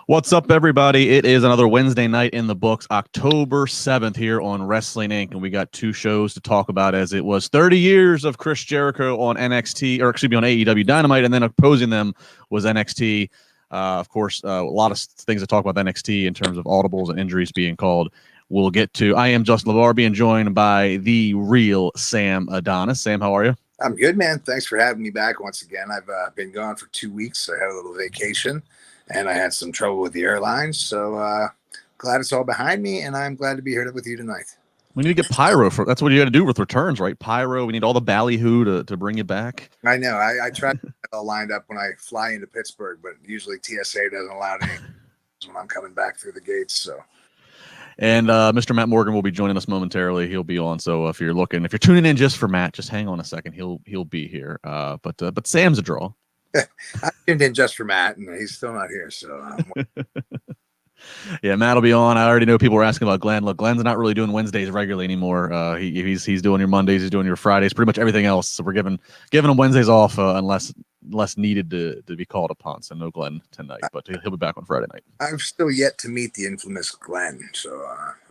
What's up, everybody? It is another Wednesday night in the books, October 7th here on Wrestling Inc. And we got two shows to talk about, as it was 30 years of Chris Jericho on NXT, or excuse me, on AEW Dynamite, and then opposing them was NXT. Of course, a lot of things to talk about NXT in terms of audibles and injuries being called. We'll get to. I am Justin LaBar, being joined by the real Sam Adonis. Sam, how are you? I'm good, man. Thanks for having me back once again. I've been gone for 2 weeks. I had a little vacation, and I had some trouble with the airlines. So glad it's all behind me, and I'm glad to be here with you tonight. We need to get pyro. That's what you got to do with returns, right? Pyro. We need all the ballyhoo to bring you back. I know. I try to get it all lined up when I fly into Pittsburgh, but usually TSA doesn't allow any when I'm coming back through the gates. So. And Mr. Matt Morgan will be joining us momentarily. He'll be on. So if you're tuning in just for Matt, just hang on a second. He'll be here. But Sam's a draw. I tuned in just for Matt, and he's still not here. So yeah, Matt will be on. I already know people were asking about Glenn. Look, Glenn's not really doing Wednesdays regularly anymore. He's doing your Mondays, he's doing your Fridays, pretty much everything else. So we're giving him Wednesdays off unless needed to be called upon. So no Glenn tonight, but he'll be back on Friday night. I've still yet to meet the infamous Glenn, so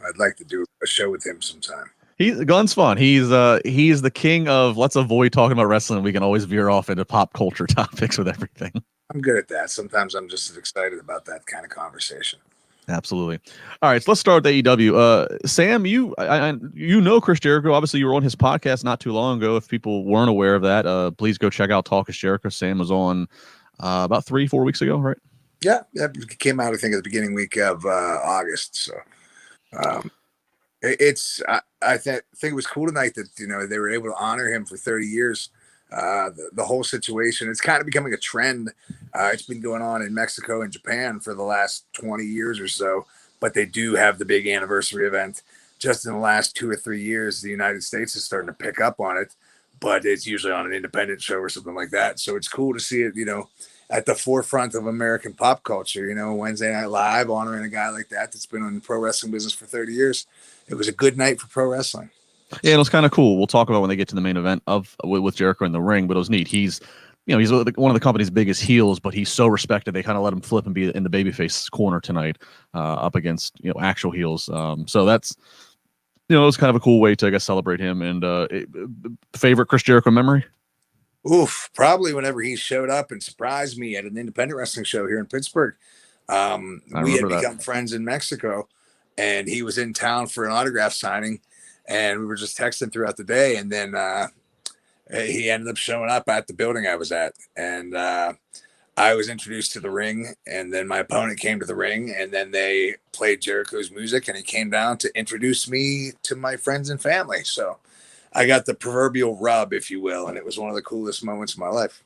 I'd like to do a show with him sometime. Glenn's fun. He's the king of let's avoid talking about wrestling. We can always veer off into pop culture topics with everything. I'm good at that. Sometimes I'm just as excited about that kind of conversation. Absolutely. All right, so let's start with AEW. Sam, you know Chris Jericho. Obviously, you were on his podcast not too long ago. If people weren't aware of that, please go check out Talk is Jericho. Sam was on about 3-4 weeks ago, right? Yeah, it came out, I think, at the beginning week of August. So I think it was cool tonight that they were able to honor him for 30 years. The whole situation, it's kind of becoming a trend. It's been going on in Mexico and Japan for the last 20 years or so, but they do have the big anniversary event. Just in the last 2 or 3 years, the United States is starting to pick up on it, but it's usually on an independent show or something like that. So it's cool to see it, at the forefront of American pop culture. Wednesday Night Live honoring a guy like that's been in the pro wrestling business for 30 years. It was a good night for pro wrestling. Yeah, it was kind of cool. We'll talk about when they get to the main event with Jericho in the ring, but it was neat. He's one of the company's biggest heels, but he's so respected. They kind of let him flip and be in the babyface corner tonight, up against actual heels. So that's it was kind of a cool way to, I guess, celebrate him. And favorite Chris Jericho memory? Oof, probably whenever he showed up and surprised me at an independent wrestling show here in Pittsburgh. We had become friends in Mexico, and he was in town for an autograph signing. And we were just texting throughout the day. And then he ended up showing up at the building I was at. And I was introduced to the ring. And then my opponent came to the ring. And then they played Jericho's music. And he came down to introduce me to my friends and family. So I got the proverbial rub, if you will. And it was one of the coolest moments of my life.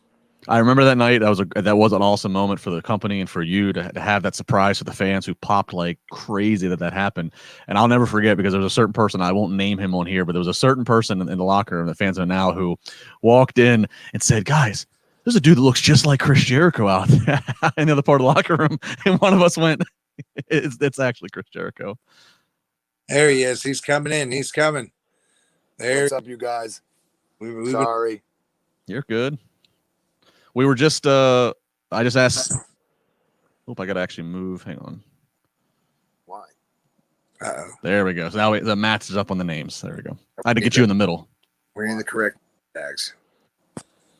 I remember that night. That was an awesome moment for the company and for you to have that surprise for the fans who popped like crazy that happened. And I'll never forget, because there was a certain person, I won't name him on here, but there was a certain person in the locker room, the fans know now, who walked in and said, "Guys, there's a dude that looks just like Chris Jericho out there in the other part of the locker room." And one of us went, it's actually Chris Jericho. There he is. He's coming in. He's coming. There. What's up, you guys? Sorry. You're good. We were just, I just asked. Hope I got to actually move. Hang on. Why? Uh-oh. There we go. So now the match is up on the names. There we go. I had to get you in the middle. We're in the correct tags.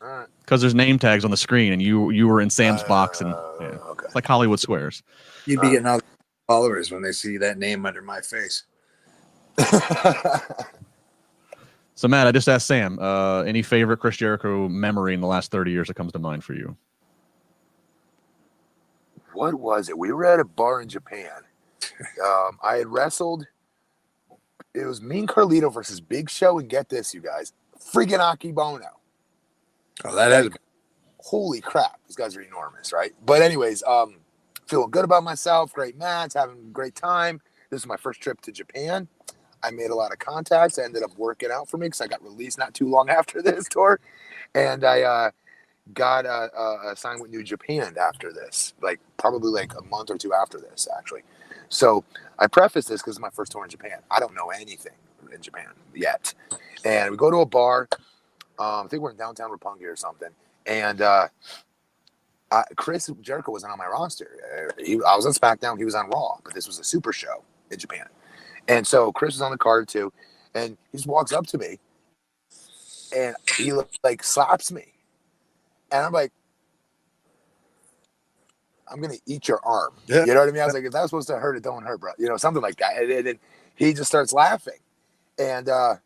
All right. Because there's name tags on the screen, and you were in Sam's box, and okay. It's like Hollywood Squares. You'd be getting all the followers when they see that name under my face. So, Matt, I just asked Sam, any favorite Chris Jericho memory in the last 30 years that comes to mind for you? What was it? We were at a bar in Japan. I had wrestled. It was me and Carlito versus Big Show, and get this, you guys, freaking Akibono. Oh, that had holy crap. These guys are enormous, right? But anyways, feeling good about myself, great match, having a great time. This is my first trip to Japan. I made a lot of contacts. I ended up working out for me because I got released not too long after this tour. And I got signed with New Japan after this, probably a month or two after this, actually. So I preface this because it's my first tour in Japan. I don't know anything in Japan yet. And we go to a bar. I think we're in downtown Roppongi or something. And Chris Jericho wasn't on my roster. I was on SmackDown. He was on Raw, but this was a super show in Japan. And so Chris was on the card too. And he just walks up to me and he like slaps me. And I'm like, I'm going to eat your arm. Yeah. You know what I mean? I was like, if that was supposed to hurt, it don't hurt, bro. You know, something like that. And then he just starts laughing. And I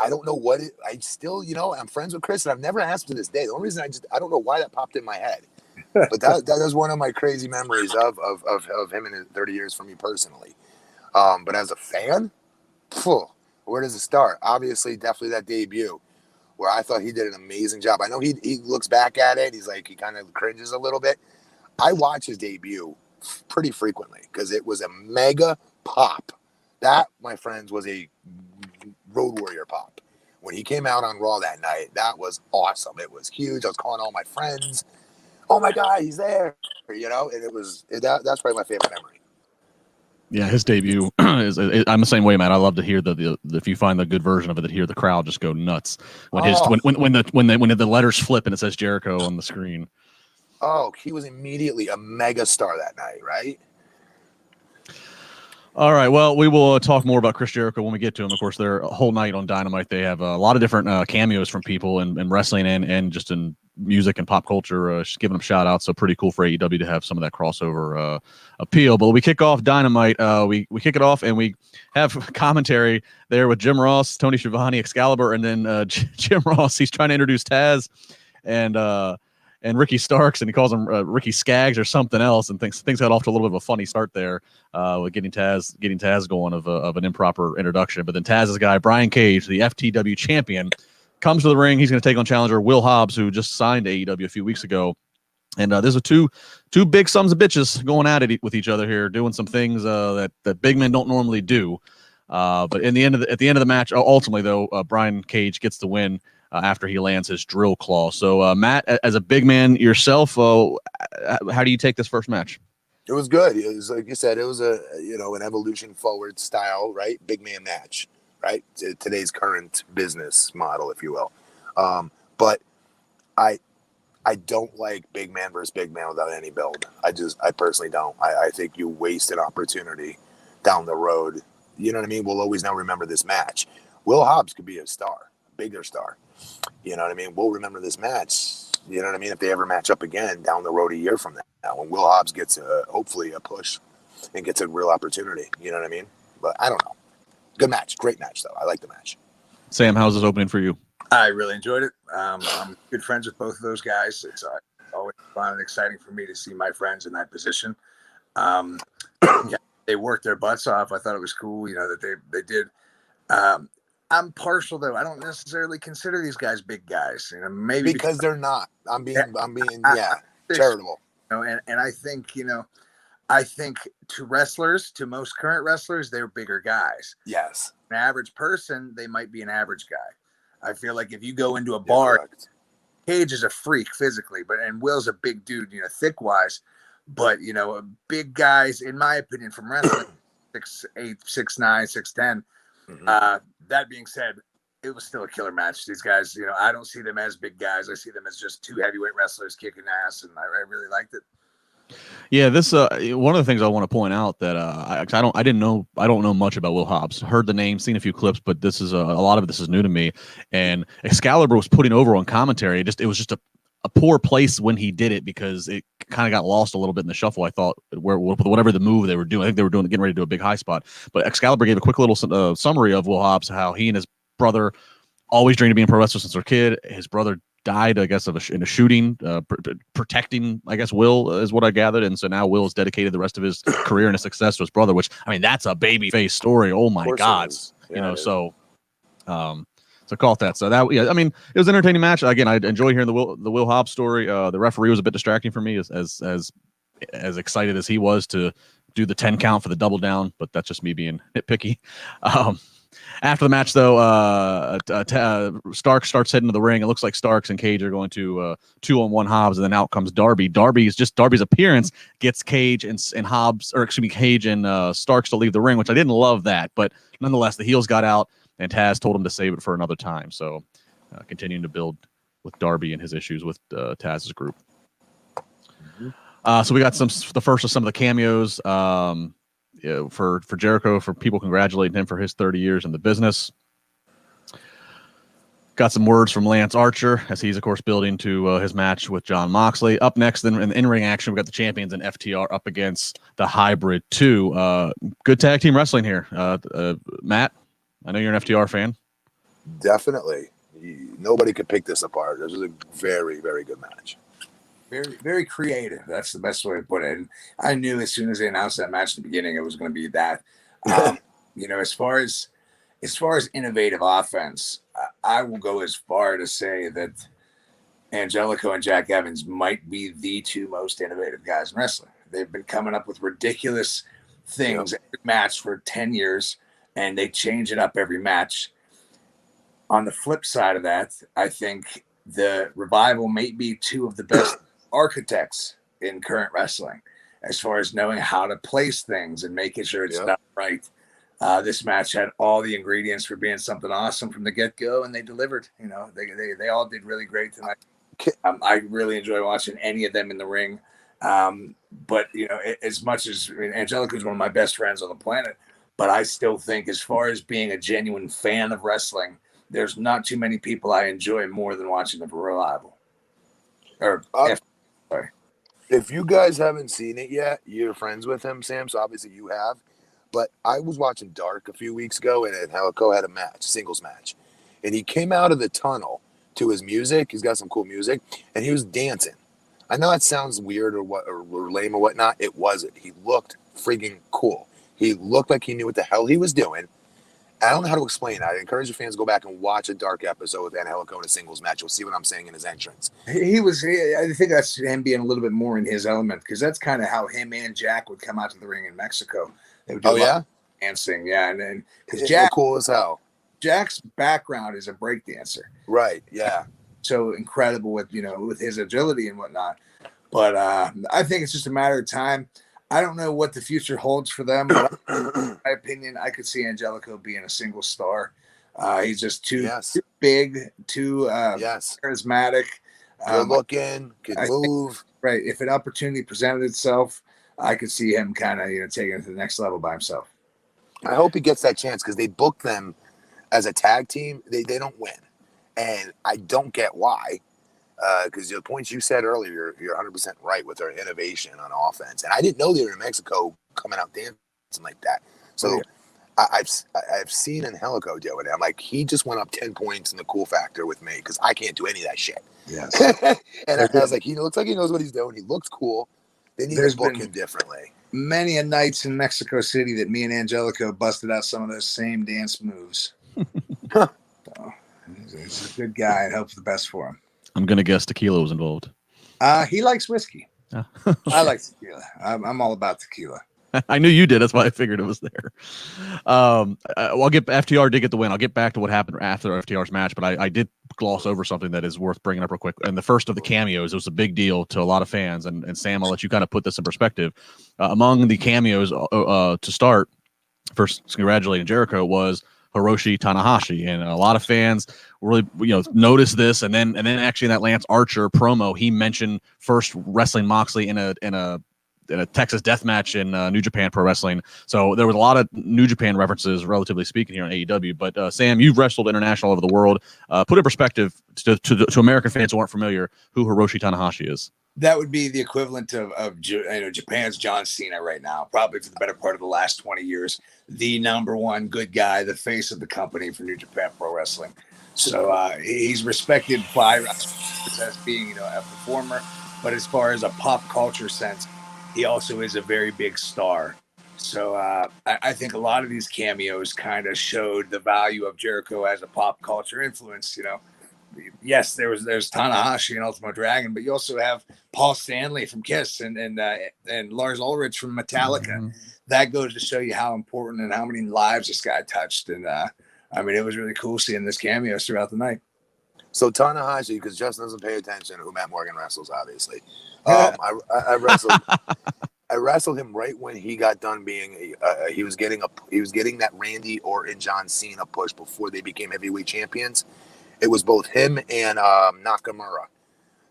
don't know what it, I still, you know, I'm friends with Chris and I've never asked to this day. The only reason I don't know why that popped in my head. But that is one of my crazy memories of him in his 30 years for me personally. But as a fan, where does it start? Obviously, definitely that debut where I thought he did an amazing job. I know he looks back at it. He's like, he kind of cringes a little bit. I watch his debut pretty frequently because it was a mega pop. That, my friends, was a Road Warrior pop. When he came out on Raw that night, that was awesome. It was huge. I was calling all my friends. Oh my God, he's there. You know, and that's probably my favorite memory. Yeah, his debut is. I'm the same way, man. I love to hear the if you find the good version of it, to hear the crowd just go nuts when the letters flip and it says Jericho on the screen. Oh, he was immediately a mega star that night, right? All right. Well, we will talk more about Chris Jericho when we get to him. Of course, their whole night on Dynamite, they have a lot of different cameos from people in wrestling and just in music and pop culture. Just giving them shout outs. So pretty cool for AEW to have some of that crossover appeal. But we kick off Dynamite. We kick it off and we have commentary there with Jim Ross, Tony Schiavone, Excalibur, and then Jim Ross. He's trying to introduce Taz and Ricky Starks, and he calls him Ricky Skaggs or something else, and things got off to a little bit of a funny start there with getting Taz going of an improper introduction. But then Taz's guy, Brian Cage, the FTW champion, comes to the ring. He's going to take on challenger Will Hobbs, who just signed AEW a few weeks ago. And there's two big sons of bitches going at it with each other here, doing some things that big men don't normally do. But at the end of the match, ultimately though, Brian Cage gets the win after he lands his drill claw. So Matt, as a big man yourself, how do you take this first match? It was good. It was, like you said, it was an evolution forward style, right? Big man match, right? Today's current business model, if you will. But I don't like big man versus big man without any build. I personally don't. I think you waste an opportunity down the road. You know what I mean? We'll always now remember this match. Will Hobbs could be a star, bigger star. You know what I mean? We'll remember this match. You know what I mean? If they ever match up again down the road a year from now, when Will Hobbs gets hopefully a push and gets a real opportunity. You know what I mean? But I don't know. Good match. Great match, though. I like the match. Sam, how's this opening for you? I really enjoyed it. I'm good friends with both of those guys. It's always fun and exciting for me to see my friends in that position. They worked their butts off. I thought it was cool, you know, that they did. I'm partial though. I don't necessarily consider these guys big guys. You know, maybe because they're not. I'm being charitable. You know, and I think, you know, to most current wrestlers, they're bigger guys. Yes. An average person, they might be an average guy. I feel like if you go into a bar, Cage is a freak physically, and Will's a big dude, you know, thick wise. But, you know, big guys, in my opinion, from wrestling, 6'8", 6'9", 6'10". That being said, it was still a killer match. These guys, you know, I don't see them as big guys. I see them as just two heavyweight wrestlers kicking ass, and I really liked it. Yeah, this one of the things I want to point out that I don't know much about Will Hobbs. Heard the name, seen a few clips, but this is a lot of this is new to me. And Excalibur was putting over on commentary. It was just a poor place when he did it because it kind of got lost a little bit in the shuffle. I thought whatever the move they were doing, I think they were getting ready to do a big high spot. But Excalibur gave a quick little summary of Will Hobbs, how he and his brother always dreamed of being a pro wrestler since they're a kid. His brother died, I guess, in a shooting, protecting, I guess, Will is what I gathered. And so now Will has dedicated the rest of his career and his success to his brother, which, I mean, that's a babyface story. Oh my God. You know, so call it that. So that, yeah, I mean, it was an entertaining match. Again, I enjoy hearing the Will Hobbs story. The referee was a bit distracting for me as excited as he was to do the 10 count for the double down, but that's just me being nitpicky. After the match, though, Starks starts heading to the ring. It looks like Starks and Cage are going to 2-on-1 Hobbs, and then out comes Darby's appearance gets Cage and Cage and Starks to leave the ring, which I didn't love that, but nonetheless, the heels got out, and Taz told him to save it for another time. So, continuing to build with Darby and his issues with Taz's group. So we got the first of some of the cameos for Jericho, for people congratulating him for his 30 years in the business. Got some words from Lance Archer as he's, of course, building to his match with Jon Moxley. Up next, in the in-ring action, we got the champions and FTR up against the Hybrid 2. Good tag team wrestling here. Matt, I know you're an FTR fan. Definitely. Nobody could pick this apart. This was a very, very good match. Very, very creative. That's the best way to put it. And I knew as soon as they announced that match at the beginning, it was going to be that. As far as innovative offense, I will go as far to say that Angelico and Jack Evans might be the two most innovative guys in wrestling. They've been coming up with ridiculous things every match for 10 years, and they change it up every match. On the flip side of that, I think the Revival may be two of the best architects in current wrestling as far as knowing how to place things and making sure it's done right. This match had all the ingredients for being something awesome from the get-go, and they delivered. They all did really great tonight. I really enjoy watching any of them in the ring. But as much as Angelica is one of my best friends on the planet, but I still think, as far as being a genuine fan of wrestling, there's not too many people I enjoy more than watching the Revival. If you guys haven't seen it yet, you're friends with him, Sam, so obviously you have. But I was watching Dark a few weeks ago, and Helico had a singles match. And he came out of the tunnel to his music. He's got some cool music, and he was dancing. I know that sounds weird or lame or whatnot. It wasn't. He looked freaking cool. He looked like he knew what the hell he was doing. I don't know how to explain it. I encourage the fans to go back and watch a Dark episode with Angelico in a singles match. You'll see what I'm saying in his entrance. I think that's him being a little bit more in his element, because that's kind of how him and Jack would come out to the ring in Mexico. They would do dancing, and then because Jack, cool as hell. Jack's background is a break dancer, right? Yeah, so incredible with his agility and whatnot. But I think it's just a matter of time. I don't know what the future holds for them, but in my opinion, I could see Angelico being a single star. He's just too big, too charismatic, good looking, can move. Right. If an opportunity presented itself, I could see him kind of taking it to the next level by himself. I hope he gets that chance, because they booked them as a tag team. They don't win, and I don't get why. Because the points you said earlier, you're 100% right with their innovation on offense, and I didn't know they were in Mexico coming out dancing like that. So I've seen Angelico do it. I'm like, he just went up 10 points in the cool factor with me, because I can't do any of that shit. Yes. And I was like, he looks like he knows what he's doing. He looks cool. They need to book him differently. Many a nights in Mexico City that me and Angelico busted out some of those same dance moves. So, he's a good guy, and hope for the best for him. I'm gonna guess tequila was involved. He likes whiskey. I like tequila. I'm all about tequila. I knew you did. That's why I figured it was there. FTR did get the win. I'll get back to what happened after FTR's match, but I did gloss over something that is worth bringing up real quick. And the first of the cameos, it was a big deal to a lot of fans. And Sam, I'll let you kind of put this in perspective. Among the cameos to start, first congratulating Jericho, was Hiroshi Tanahashi, and a lot of fans really noticed this. And then actually in that Lance Archer promo, he mentioned first wrestling Moxley in a Texas death match in New Japan Pro Wrestling. So there was a lot of New Japan references, relatively speaking, here on AEW. But Sam, you've wrestled international over the world. Put in perspective to American fans who aren't familiar who Hiroshi Tanahashi is. That would be the equivalent of Japan's John Cena right now, probably for the better part of the last 20 years. The number one good guy, the face of the company for New Japan Pro Wrestling. So he's respected by wrestlers as being a performer, but as far as a pop culture sense, he also is a very big star. So I think a lot of these cameos kind of showed the value of Jericho as a pop culture influence. Yes, there's Tanahashi and Ultimo Dragon, but you also have Paul Stanley from Kiss and Lars Ulrich from Metallica. Mm-hmm. That goes to show you how important and how many lives this guy touched. And it was really cool seeing this cameos throughout the night. So Tanahashi, because Justin doesn't pay attention who Matt Morgan wrestles, obviously. I wrestled him right when he got done being he was getting that Randy Orton John Cena push before they became heavyweight champions. It was both him and Nakamura.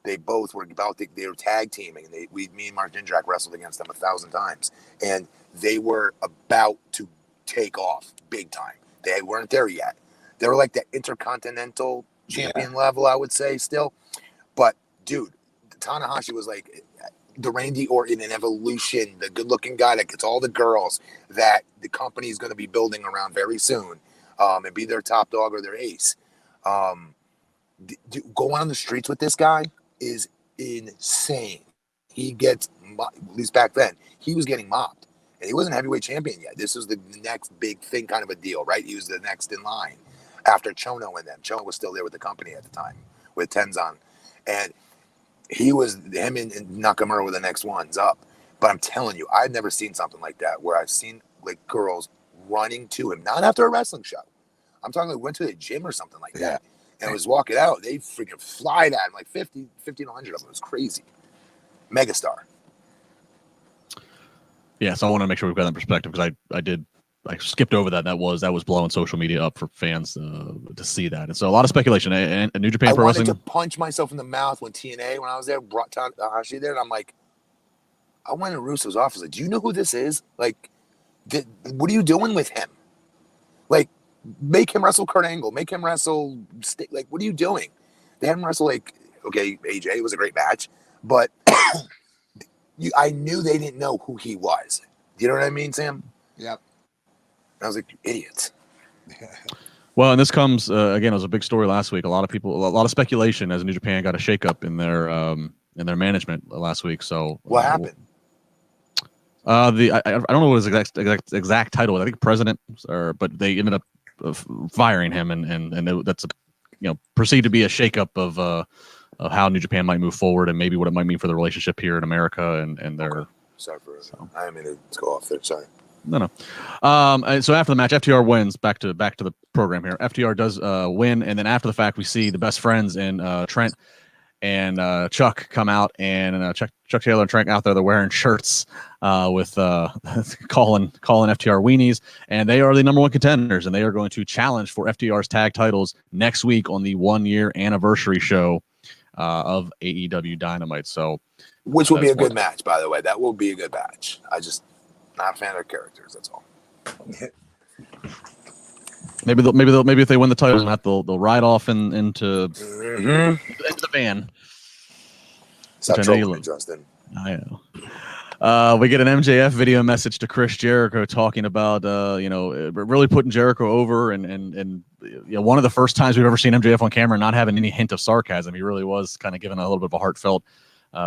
They both were they were tag teaming, and me and Mark Jindrak wrestled against them 1,000 times, and they were about to take off big time. They weren't there yet. They were like the intercontinental champion level, I would say, still. But dude, Tanahashi was like the Randy Orton in Evolution, the good-looking guy that gets all the girls that the company is going to be building around very soon, and be their top dog or their ace. Going on the streets with this guy is insane. He gets, at least back then, he was getting mobbed. And he wasn't heavyweight champion yet. This was the next big thing kind of a deal, right? He was the next in line after Chono and them. Chono was still there with the company at the time with Tenzan. And him and Nakamura were the next ones up. But I'm telling you, I've never seen something like that where I've seen like girls running to him, not after a wrestling show. I'm talking like went to the gym or something like that and was walking out. They freaking flied at him like 1,500 of them. It was crazy. Megastar. Yeah, so I want to make sure we've got that perspective because I skipped over that. That was blowing social media up for fans to see that. And so a lot of speculation. And New Japan Pro Wrestling. I wanted to punch myself in the mouth when TNA, when I was there, brought Tanahashi there, and I'm like, I went to Russo's office. Like, do you know who this is? Like, what are you doing with him? Like, make him wrestle Kurt Angle. Make him wrestle. Like, what are you doing? They had him wrestle like, okay, AJ. It was a great match, but. I knew they didn't know who he was. You know what I mean, Sam? Yep. I was like, you idiots. Well, and this comes again. It was a big story last week. A lot of speculation as New Japan got a shakeup in their management last week. So what happened? I don't know what his exact title was. I think president, but they ended up firing him, and that's perceived to be a shakeup of how New Japan might move forward and maybe what it might mean for the relationship here in America and their. Okay. Sorry for I didn't mean to go off there. Sorry. No. And so after the match, FTR wins. Back to the program here. FTR does win, and then after the fact, we see the best friends in Trent and Chuck come out, and Chuck Taylor and Trent out there. They're wearing shirts with calling FTR weenies, and they are the number one contenders, and they are going to challenge for FTR's tag titles next week on the 1-year anniversary show of AEW Dynamite. So, which will be a good match, by the way. That will be a good match. I just not a fan of their characters. That's all. maybe if they win the titles, they'll ride off into the van. Stop trolling me, Justin. I know. We get an MJF video message to Chris Jericho talking about really putting Jericho over, and one of the first times we've ever seen MJF on camera not having any hint of sarcasm. He really was kind of giving a little bit of a heartfelt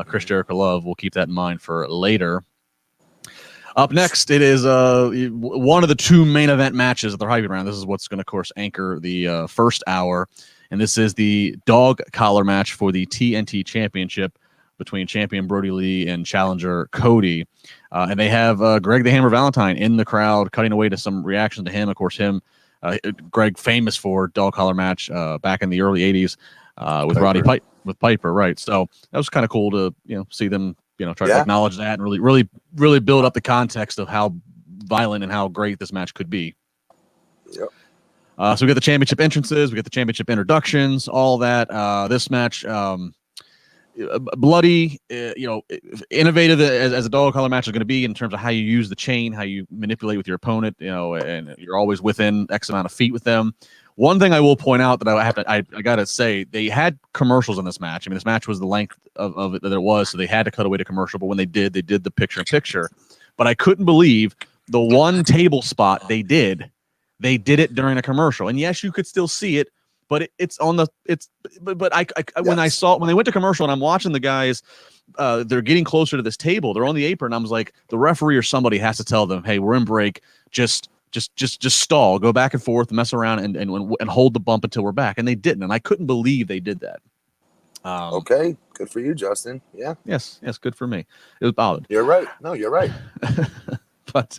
Chris Jericho love. We'll keep that in mind for later. Up next, it is one of the two main event matches that they're hyping around. This is what's going to, of course, anchor the first hour, and this is the dog collar match for the TNT Championship between champion Brody Lee and challenger Cody. And they have Greg the Hammer Valentine in the crowd, cutting away to some reaction to him. Of course, Greg famous for dog collar match back in the early 80s with Piper. With Piper, right. So that was kind of cool to see them try to acknowledge that and really build up the context of how violent and how great this match could be. Yep. So we got the championship entrances, we got the championship introductions, all that. This match, bloody, innovative as a dog collar match is going to be in terms of how you use the chain, how you manipulate with your opponent, and you're always within X amount of feet with them. One thing I will point out that I got to say, they had commercials in this match. I mean, this match was the length of it that it was, so they had to cut away to commercial. But when they did the picture-in-picture. But I couldn't believe the one table spot they did it during a commercial. And yes, you could still see it, but when they went to commercial and I'm watching the guys, they're getting closer to this table. They're on the apron. I was like, the referee or somebody has to tell them, hey, we're in break. Just stall, go back and forth, mess around, and hold the bump until we're back. And they didn't, and I couldn't believe they did that. Okay, good for you, Justin. Yeah. Yes, good for me. It was bothered. You're right. No, you're right. But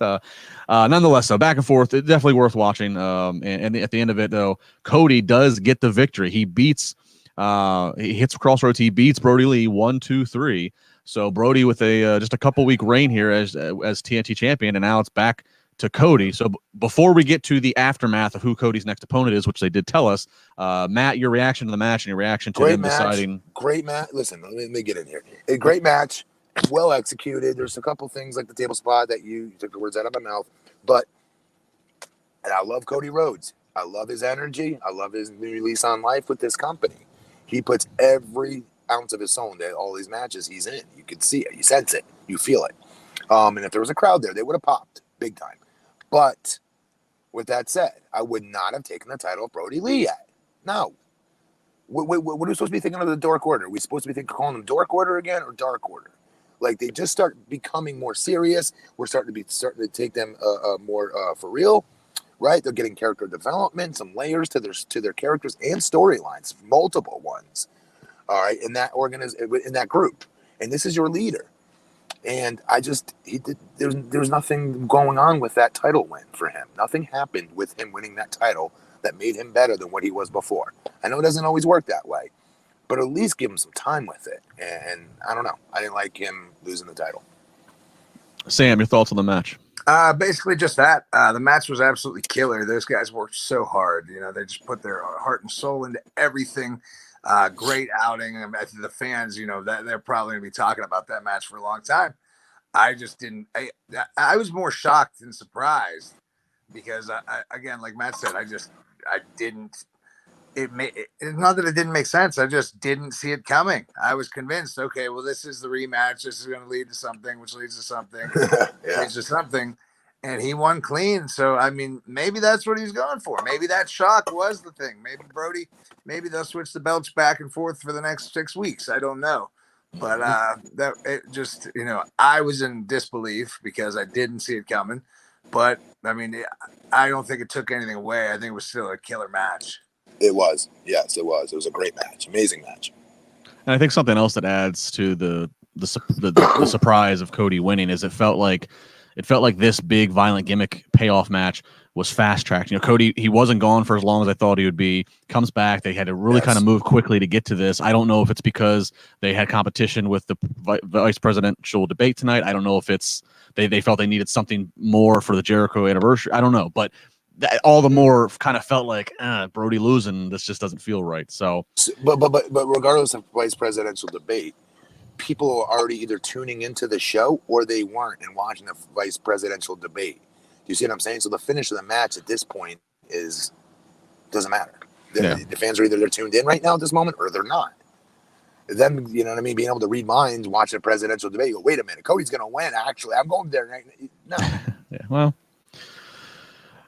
nonetheless, so back and forth, it's definitely worth watching. And at the end of it, though, Cody does get the victory. He beats, he hits Crossroads. He beats Brody Lee 1-2-3. So Brody with just a couple week reign here as TNT champion, and now it's back to Cody. So before we get to the aftermath of who Cody's next opponent is, which they did tell us, Matt, your reaction to the match and your reaction to them deciding. Great match. Listen, let me get in here. A great match, well executed. There's a couple things like the table spot that you took the words out of my mouth, and I love Cody Rhodes. I love his energy. I love his new lease on life with this company. He puts every ounce of his soul into all these matches he's in. You can see it. You sense it. You feel it. And if there was a crowd there, they would have popped big time. But with that said, I would not have taken the title of Brody Lee yet. No. What are we supposed to be thinking of the Dark Order? Are we supposed to be calling them Dark Order again or Dark Order? Like, they just start becoming more serious. We're starting to take them more for real, right? They're getting character development, some layers to their characters and storylines, multiple ones. All right, in that in that group, and this is your leader. And there's nothing going on with that title win for him. Nothing happened with him winning that title that made him better than what he was before. I know it doesn't always work that way, but at least give him some time with it. And I don't know. I didn't like him losing the title. Sam, your thoughts on the match? Basically just that. The match was absolutely killer. Those guys worked so hard. You know, they just put their heart and soul into everything. Great outing. I mean, the fans, you know, that they're probably going to be talking about that match for a long time. I just didn't. I was more shocked than surprised because, again, like Matt said, I didn't. It's not that it didn't make sense. I just didn't see it coming. I was convinced, okay, well, this is the rematch. This is going to lead to something, which leads to something, leads to something. And he won clean. So, I mean, maybe that's what he's going for. Maybe that shock was the thing. Maybe they'll switch the belts back and forth for the next 6 weeks. I don't know. But that it just, you know, I was in disbelief because I didn't see it coming. But, I mean, I don't think it took anything away. I think it was still a killer match. It was. Yes, it was. It was a great match. Amazing match. And I think something else that adds to the surprise of Cody winning is it felt like this big violent gimmick payoff match was fast tracked. You know, Cody, he wasn't gone for as long as I thought he would be. Comes back. They had to really kind of move quickly to get to this. I don't know if it's because they had competition with the vice presidential debate tonight. I don't know if it's they felt they needed something more for the Jericho anniversary. I don't know, but all the more kind of felt like Brody losing. This just doesn't feel right. So, but regardless of vice presidential debate, people are already either tuning into the show or they weren't and watching the vice presidential debate. You see what I'm saying? So the finish of the match at this point doesn't matter. The fans are either they're tuned in right now at this moment or they're not. Then, you know what I mean? Being able to read minds, watch the presidential debate. You go, wait a minute, Cody's going to win. Actually, I'm going there right now. No. Yeah, well.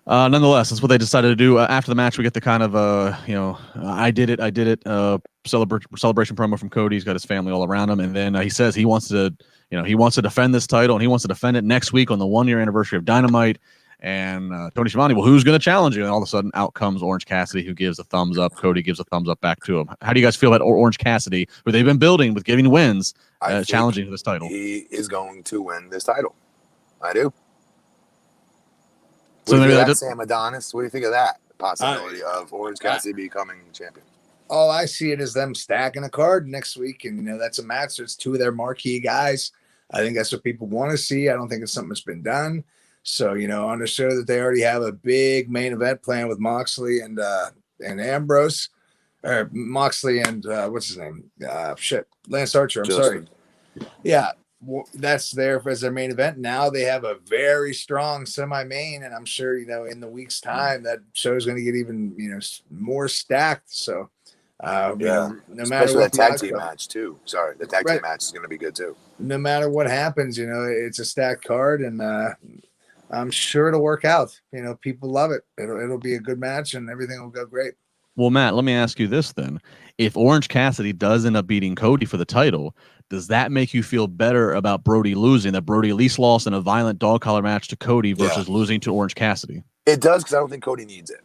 Nonetheless, that's what they decided to do. After the match, we get the kind of, I did it, celebration promo from Cody. He's got his family all around him. And then he says he wants to defend this title, and he wants to defend it next week on the 1-year anniversary of Dynamite. And Tony Schiavone, well, who's going to challenge you? And all of a sudden, out comes Orange Cassidy, who gives a thumbs up. Cody gives a thumbs up back to him. How do you guys feel about Orange Cassidy, who they've been building with giving wins, challenging for this title? He is going to win this title. I do. So maybe that Sam Adonis. What do you think of that possibility of Orange Cassidy becoming champion? Oh, I see it as them stacking a card next week, and that's a match. It's two of their marquee guys. I think that's what people want to see. I don't think it's something that's been done. So understood that they already have a big main event plan with Moxley and Ambrose, or Moxley and what's his name? Lance Archer. I'm sorry. Yeah. That's there as their main event. Now they have a very strong semi-main, and I'm sure in the week's time that show is going to get even more stacked. So no matter what, the tag team match too. Sorry, the tag team match is going to be good too. No matter what happens, it's a stacked card, and I'm sure it'll work out. People love it. It'll be a good match, and everything will go great. Well, Matt, let me ask you this then. If Orange Cassidy does end up beating Cody for the title, does that make you feel better about Brody losing, that Brody at least lost in a violent dog collar match to Cody versus losing to Orange Cassidy? It does, because I don't think Cody needs it.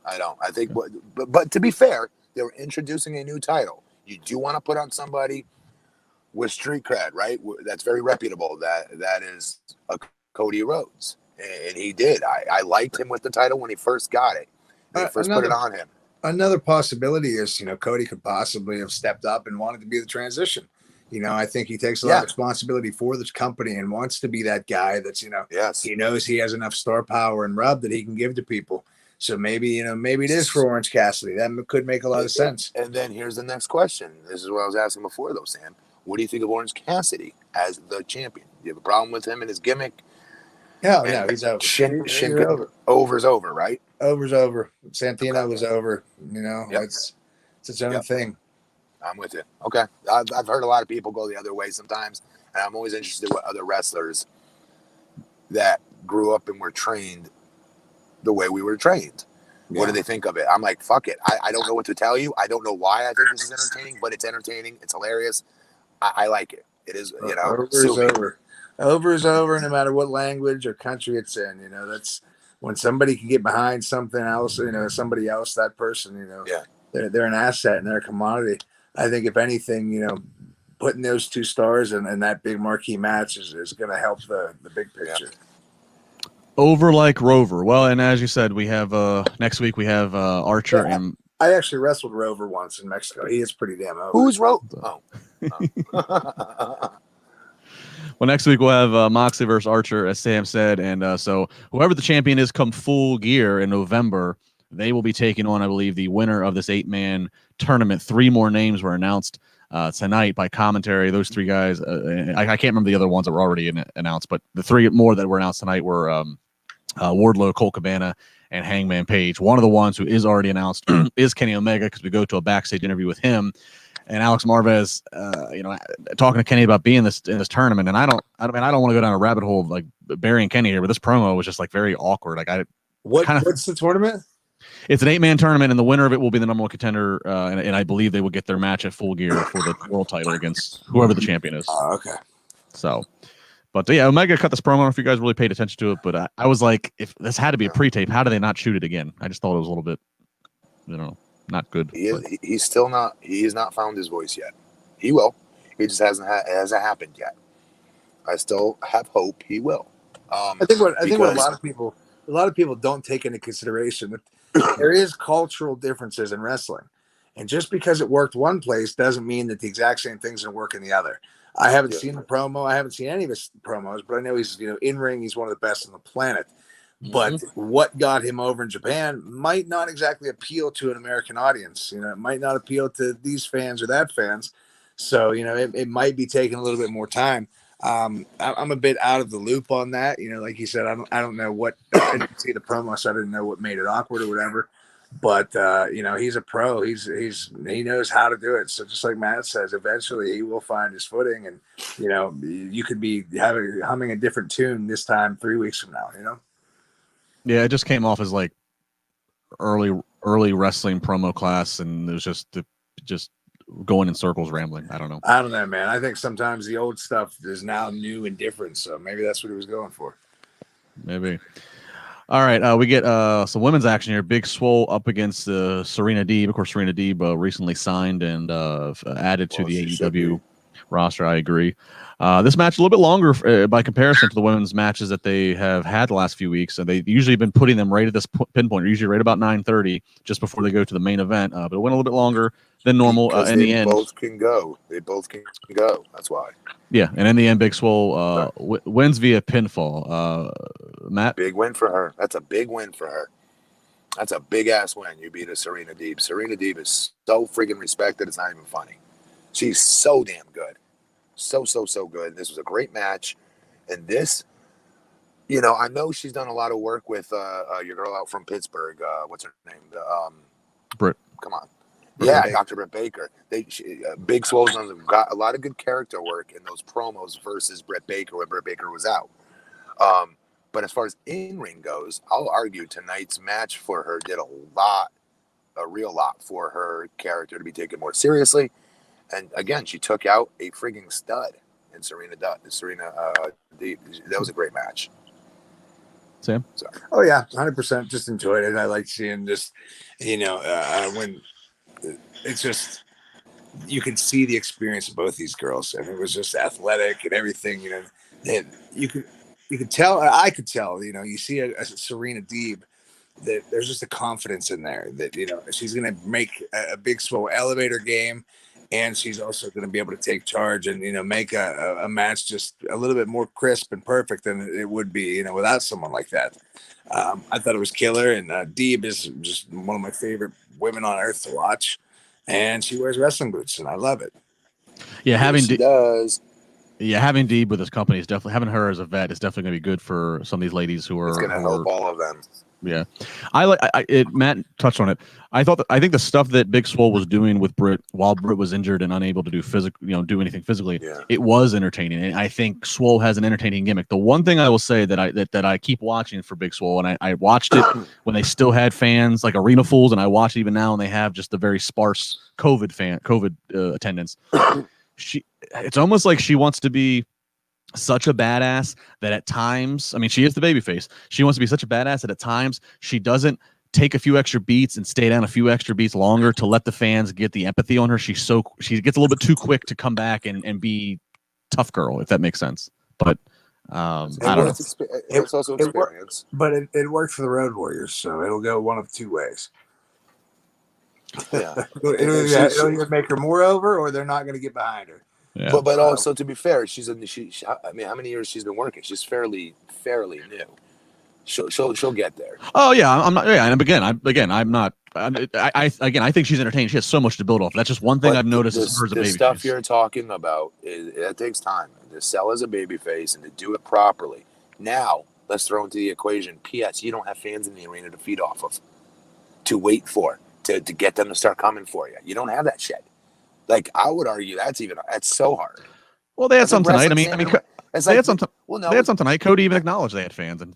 I don't. I think, but to be fair, they were introducing a new title. You do want to put on somebody with street cred, right? That's very reputable. That is a Cody Rhodes, and he did. I liked him with the title when he first got it. They first put it on him. Another possibility is, Cody could possibly have stepped up and wanted to be the transition. I think he takes a lot of responsibility for this company and wants to be that guy that's, he knows he has enough star power and rub that he can give to people. So maybe it is for Orange Cassidy. That could make a lot of sense. And then here's the next question. This is what I was asking before, though, Sam. What do you think of Orange Cassidy as the champion? Do you have a problem with him and his gimmick? No, he's over. Over's over, right? Over's over. Santino was over. It's its own thing. I'm with you. Okay. I've heard a lot of people go the other way sometimes, and I'm always interested in what other wrestlers that grew up and were trained the way we were trained. Yeah. What do they think of it? I'm like, fuck it. I don't know what to tell you. I don't know why I think this is entertaining, but it's entertaining. It's hilarious. I like it. It is, Over is over. Over is over, no matter what language or country it's in. That's when somebody can get behind something else, somebody else, that person, they're an asset and they're a commodity. I think if anything, putting those two stars in that big marquee match is going to help the big picture. Yeah. Over like Rover. Well, and as you said, we have next week we have Archer and I actually wrestled Rover once in Mexico. He is pretty damn over. Who's Rover? Oh. Well, next week we'll have Moxley versus Archer, as Sam said, and so whoever the champion is come Full Gear in November, they will be taking on, I believe, the winner of this 8-man tournament. 3 more names were announced tonight by commentary. Those 3 guys, I can't remember the other ones that were already announced, but the 3 more that were announced tonight were Wardlow, Colt Cabana, and Hangman Page. One of the ones who is already announced is Kenny Omega, because we go to a backstage interview with him. And Alex Marvez, talking to Kenny about being in this tournament, and I don't want to go down a rabbit hole of like burying Kenny here, but this promo was just like very awkward. Like what's the tournament? It's an 8-man tournament, and the winner of it will be the number 1 contender, and I believe they will get their match at Full Gear for the world title against whoever the champion is. Oh, okay. So, but yeah, Omega cut this promo. I don't know if you guys really paid attention to it, but I was like, if this had to be a pre-tape, how do they not shoot it again? I just thought it was a little bit, not good. He's still not. He has not found his voice yet. He will. He just hasn't happened yet. I still have hope he will. I think what a lot of people don't take into consideration that there is cultural differences in wrestling, and just because it worked one place doesn't mean that the exact same thing's gonna work in the other. I haven't seen the promo. I haven't seen any of his promos, but I know he's in ring. He's one of the best on the planet. But what got him over in Japan might not exactly appeal to an American audience. It might not appeal to these fans or that fans. So, it might be taking a little bit more time. I'm a bit out of the loop on that. Like you said, I don't know what, I didn't see the promo, so I didn't know what made it awkward or whatever. But, he's a pro. He knows how to do it. So just like Matt says, eventually he will find his footing, and, you could be humming a different tune this time 3 weeks from now, Yeah, it just came off as like early wrestling promo class, and it was just going in circles, rambling. I don't know, man. I think sometimes the old stuff is now new and different, so maybe that's what he was going for. Maybe. All right, we get some women's action here. Big Swole up against Serena Deeb. Of course, Serena Deeb recently signed and added to the AEW roster. I agree. This match a little bit longer by comparison to the women's matches that they have had the last few weeks. So they've usually been putting them right at this pinpoint, usually right about 9:30, just before they go to the main event. But it went a little bit longer than normal in the end. They both can go. That's why. Yeah, and in the end, Big Swole wins via pinfall. Matt? Big win for her. That's a big win for her. That's a big-ass win. You beat a Serena Deeb. Serena Deeb is so freaking respected, it's not even funny. She's so damn good. So good. This was a great match. And this, I know she's done a lot of work with your girl out from Pittsburgh. What's her name? Britt. Come on. Yeah, Dr. Britt Baker. Big Swole's got a lot of good character work in those promos versus Britt Baker when Britt Baker was out. But as far as in-ring goes, I'll argue tonight's match for her did a real lot for her character to be taken more seriously. And again, she took out a frigging stud in Serena Deeb. That was a great match. Sam? Sorry. Oh, yeah, 100%. Just enjoyed it. I like seeing just, when it's just, you can see the experience of both these girls. And it was just athletic and everything, and you could tell, I could tell, you see a Serena Deeb, that there's just a confidence in there that, she's going to make a Big Swole elevator game. and she's also going to be able to take charge and make a match just a little bit more crisp and perfect than it would be without someone like that. I thought it was killer, and Deeb is just one of my favorite women on earth to watch, and she wears wrestling boots, and I love it. Yeah, having does. Yeah, having Deeb with his company is definitely, having her as a vet is definitely going to be good for some of these ladies who are. It's going to help all of them. Yeah, Matt touched on it. I think the stuff that Big Swole was doing with Britt while Britt was injured and unable to do anything physically, it was entertaining. And I think Swole has an entertaining gimmick. The one thing I will say that I keep watching for Big Swole, and I watched it when they still had fans like Arena Fools, and I watch it even now, and they have just the very sparse COVID attendance. It's almost like she wants to be such a badass that at times, I mean, she is the babyface. She wants to be such a badass that at times she doesn't take a few extra beats and stay down a few extra beats longer to let the fans get the empathy on her. She gets a little bit too quick to come back and be tough girl, if that makes sense. But I don't know. It's also experience. But it worked for the Road Warriors, so it'll go one of two ways. Yeah, it'll either make her more over, or they're not going to get behind her. Yeah. But also, to be fair, I mean, how many years she's been working? She's fairly new. She'll get there. Oh yeah, I'm not. Yeah, and I'm not. I think she's entertaining. She has so much to build off. That's just one thing I've noticed. The stuff you're talking about it takes time to sell as a babyface and to do it properly. Now let's throw into the equation. P.S. You don't have fans in the arena to feed off of, to wait for, to get them to start coming for you. You don't have that shit. Like, I would argue that's so hard. Well, they had some tonight. They had some tonight. Cody even acknowledged they had fans, and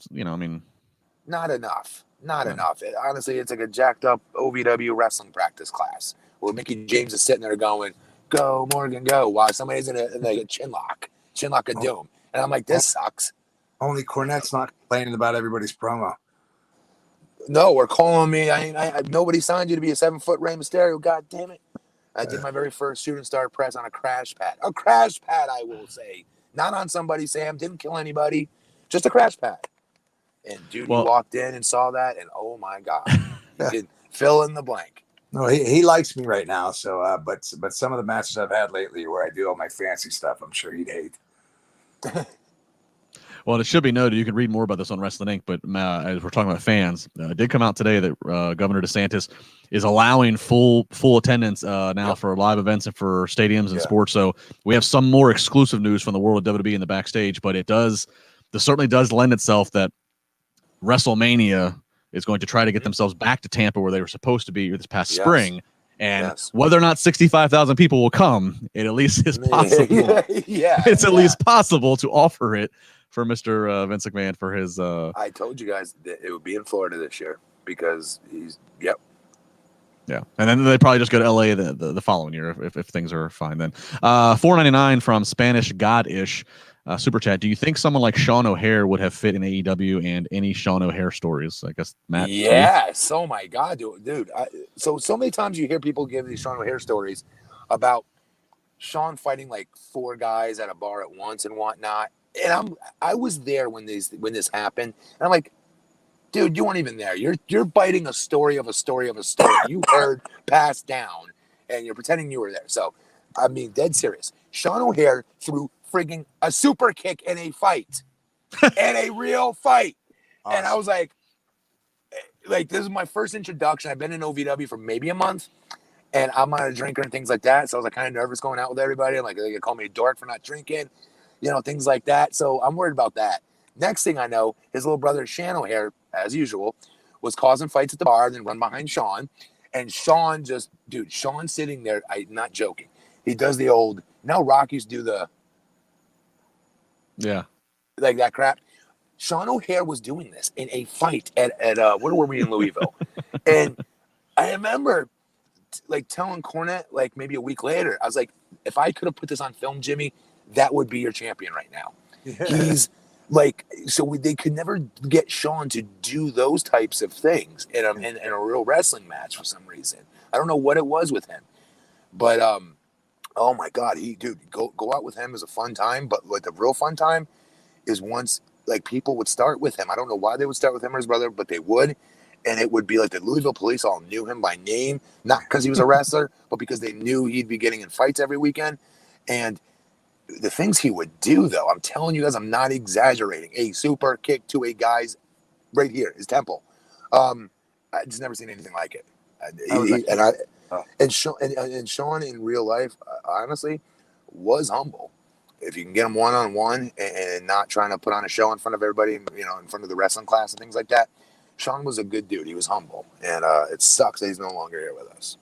not enough. Enough. Honestly, it's like a jacked up OVW wrestling practice class where Mickey James is sitting there going, "Go Morgan, go!" While somebody's in a chin lock of doom, and I'm like, this sucks. Only Cornette's not complaining about everybody's promo. No, we're calling me. Nobody signed you to be a 7-foot Rey Mysterio. God damn it. I did my very first shooting star press on a crash pad. A crash pad, I will say. Not on somebody, Sam. Didn't kill anybody. Just a crash pad. And dude, he walked in and saw that, and oh my God. He did fill in the blank. No, he likes me right now. So, but some of the matches I've had lately where I do all my fancy stuff, I'm sure he'd hate. Well, it should be noted, you can read more about this on Wrestling Inc., but as we're talking about fans, it did come out today that Governor DeSantis is allowing full attendance now for live events and for stadiums and sports. So we have some more exclusive news from the world of WWE in the backstage, but this certainly does lend itself that WrestleMania is going to try to get themselves back to Tampa where they were supposed to be this past spring. And whether or not 65,000 people will come, it at least is possible. It's at least possible to offer it for Mr. Vince McMahon for his. I told you guys that it would be in Florida this year because he's. Yep. Yeah, and then they probably just go to LA the following year if things are fine. Then $4.99 from Spanish Godish super chat. Do you think someone like Sean O'Haire would have fit in AEW, and any Sean O'Haire stories? I guess Matt. Yes. Oh my God, dude. So many times you hear people give these Sean O'Haire stories about Sean fighting like 4 guys at a bar at once and whatnot. And I was there when this happened, and I'm like, dude, you weren't even there. You're biting a story of a story of a story you heard passed down, and you're pretending you were there. So, I mean, dead serious. Sean O'Haire threw frigging a super kick in a fight, in a real fight, and I was like, this is my first introduction. I've been in OVW for maybe a month, and I'm not a drinker and things like that. So I was like kind of nervous going out with everybody. I'm like, they could call me a dork for not drinking. Things like that. So I'm worried about that. Next thing I know, his little brother, Shan O'Haire, as usual, was causing fights at the bar, then run behind Sean. And Sean Sean sitting there, I'm not joking. He does the old, Rock used to do the. Yeah. Like that crap. Sean O'Haire was doing this in a fight at where were we in Louisville? And I remember telling Cornette, maybe a week later, I was like, if I could have put this on film, Jimmy, that would be your champion right now. Yeah. He's they could never get Sean to do those types of things in a real wrestling match for some reason. I don't know what it was with him, but oh my God, go out with him is a fun time. But the real fun time is once people would start with him. I don't know why they would start with him or his brother, but they would, and it would be like the Louisville police all knew him by name, not because he was a wrestler, but because they knew he'd be getting in fights every weekend. And the things he would do, though, I'm telling you guys, I'm not exaggerating. A super kick to a guy's right here, his temple. I just never seen anything like it. And Sean in real life, honestly, was humble. If you can get him one-on-one and not trying to put on a show in front of everybody, you know, in front of the wrestling class and things like that, Sean was a good dude. He was humble, and it sucks that he's no longer here with us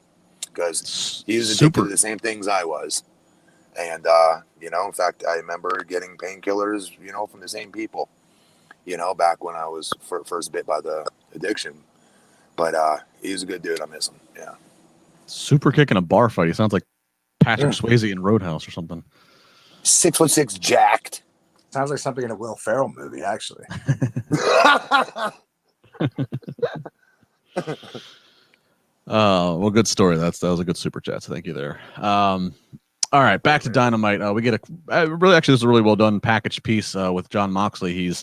because he was addicted to the same things I was. And you know, in fact, I remember getting painkillers, you know, from the same people, you know, back when I was first bit by the addiction. But he was a good dude. I miss him. Yeah. Super kick in a bar fight. He sounds like Patrick Swayze in Roadhouse or something. 6'6", jacked. Sounds like something in a Will Ferrell movie, actually. Well, good story. That was a good super chat. So thank you there. All right, back to Dynamite. We get this is a really well done package piece with Jon Moxley. He's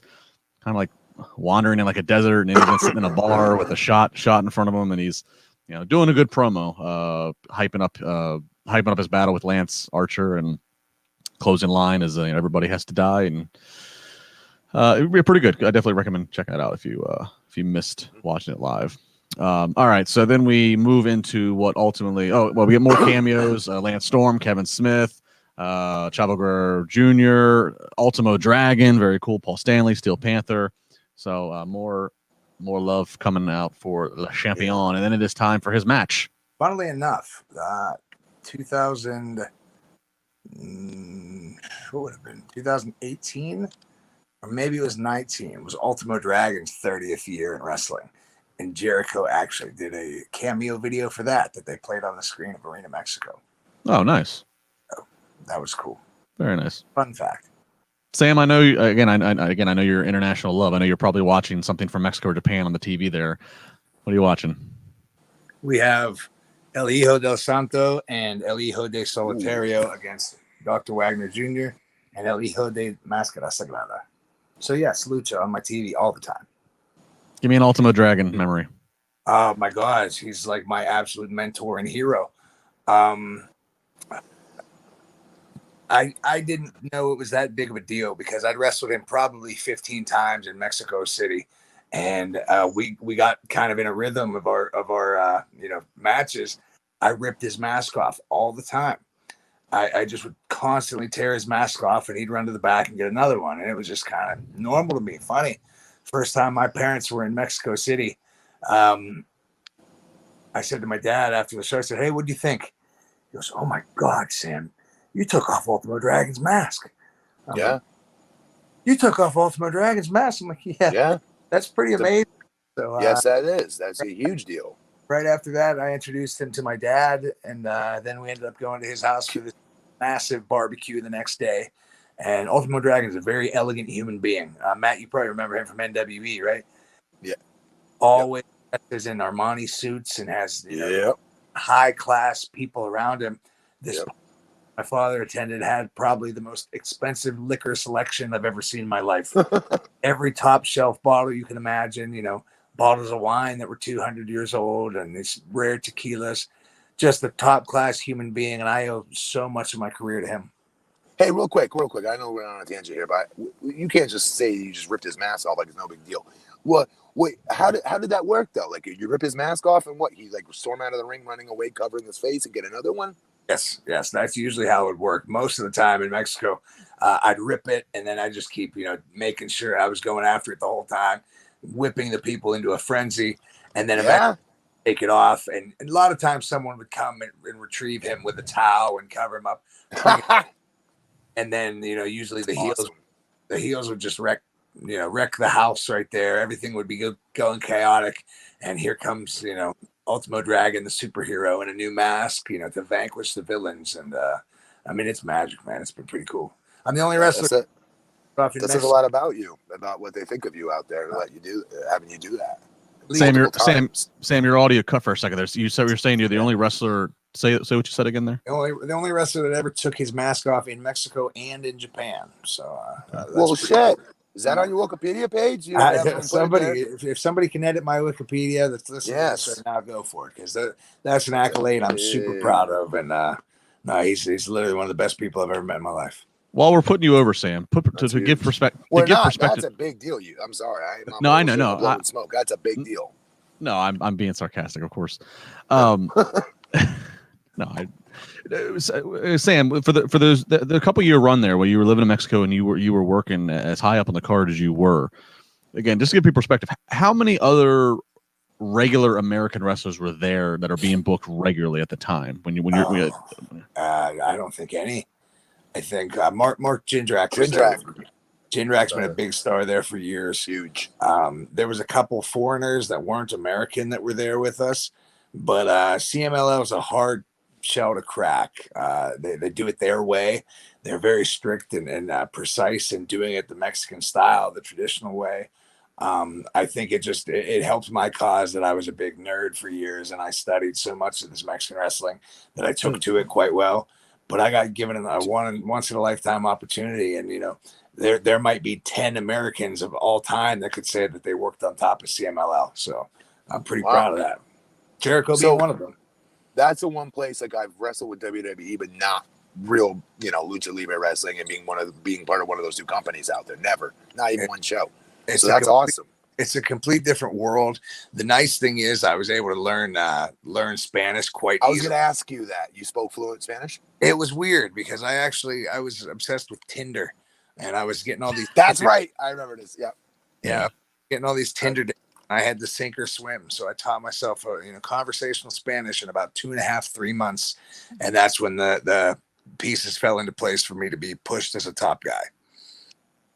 kind of like wandering in like a desert, and he's been sitting in a bar with a shot in front of him, and he's, you know, doing a good promo, hyping up his battle with Lance Archer, and closing line is everybody has to die, and it would be pretty good. I definitely recommend checking it out if you missed watching it live. All right, so then we move into what ultimately. We get more cameos: Lance Storm, Kevin Smith, Chavo Guerrero Jr., Ultimo Dragon, very cool. Paul Stanley, Steel Panther. So more love coming out for Le Champion, and then it is time for his match. Funnily enough, 2000. What would have been 2018, or maybe it was 19. It was Ultimo Dragon's 30th year in wrestling, and Jericho actually did a cameo video for that they played on the screen of Arena Mexico. Oh, nice. So that was cool. Very nice. Fun fact. Sam, I know I know your international love. I know you're probably watching something from Mexico or Japan on the TV there. What are you watching? We have El Hijo del Santo and El Hijo de Solitario against Dr. Wagner Jr. and El Hijo de Máscara Sagrada. So yes, Lucha on my TV all the time. Give me an Ultimo Dragon memory. Oh my gosh, he's like my absolute mentor and hero. I didn't know it was that big of a deal because I'd wrestled him probably 15 times in Mexico City, and we got kind of in a rhythm of our matches. I ripped his mask off all the time. I just would constantly tear his mask off, and he'd run to the back and get another one, and it was just kind of normal to me. Funny. First time my parents were in Mexico City, I said to my dad after the show, I said, "Hey, what do you think?" He goes, "Oh my God, Sam, you took off Ultimo Dragon's mask." Yeah. Like, you took off Ultimo Dragon's mask. I'm like, yeah. That's pretty amazing. So yes, that is. That's a huge deal. Right after that, I introduced him to my dad, and then we ended up going to his house for this massive barbecue the next day. And Ultimo Dragon is a very elegant human being. Matt, you probably remember him from NWE, right? Yeah. Always is in Armani suits and has high-class people around him. My father attended had probably the most expensive liquor selection I've ever seen in my life. Every top shelf bottle you can imagine, bottles of wine that were 200 years old and these rare tequilas. Just a top-class human being, and I owe so much of my career to him. Hey, real quick. I know we're on a tangent here, but you can't just say you just ripped his mask off like it's no big deal. What? Wait, how did that work though? Like you rip his mask off and what? He like storm out of the ring, running away, covering his face, and get another one? Yes, that's usually how it would work. Most of the time in Mexico, I'd rip it, and then I just keep, making sure I was going after it the whole time, whipping the people into a frenzy, and then eventually take it off. And a lot of times, someone would come and retrieve him with a towel and cover him up. And then, usually the heels would just wreck the house right there. Everything would be going chaotic. And here comes, Ultimo Dragon, the superhero, in a new mask, to vanquish the villains. And it's magic, man. It's been pretty cool. I'm the only wrestler. That says a lot about you, about what they think of you out there, having you do that. Sam, your audio cut for a second there. So you're saying you're the only wrestler. Say what you said again there. The only wrestler that ever took his mask off in Mexico and in Japan. So, shit. Is that on your Wikipedia page? You have somebody, if somebody can edit my Wikipedia that's listening to this right now, go for it, because that's an accolade I'm super proud of. And no, he's literally one of the best people I've ever met in my life. While we're putting you over, Sam, to give perspective. That's a big deal. I'm sorry. I know. No, smoke. That's a big deal. No, I'm being sarcastic, of course. No, Sam, for the couple year run there where you were living in Mexico and you were working as high up on the card as you were, again, just to give people perspective, how many other regular American wrestlers were there that are being booked regularly at the time I don't think any. I think Mark Jindrak. Jindrak's been a big star there for years. Huge. There was a couple foreigners that weren't American that were there with us, but CMLL was a hard shell to crack. They do it their way. They're very strict and precise in doing it the Mexican style, the traditional way. I think it helped my cause that I was a big nerd for years, and I studied so much of this Mexican wrestling that I took to it quite well. But I got given a once in a lifetime opportunity, and there might be 10 Americans of all time that could say that they worked on top of CMLL. So I'm pretty proud of that. Jericho being one of them. That's the one place like I've wrestled with WWE, but not real, Lucha Libre wrestling, and being part of one of those two companies out there. Never, not even one show. So that's awesome. It's a complete different world. The nice thing is I was able to learn Spanish quite easily. I was going to ask you that. You spoke fluent Spanish? It was weird because I was obsessed with Tinder, and I was getting all these. That's right. I remember this. Yeah. Yeah. Getting all these Tinder dates. I had to sink or swim. So I taught myself, conversational Spanish in about 2.5, 3 months. And that's when the pieces fell into place for me to be pushed as a top guy.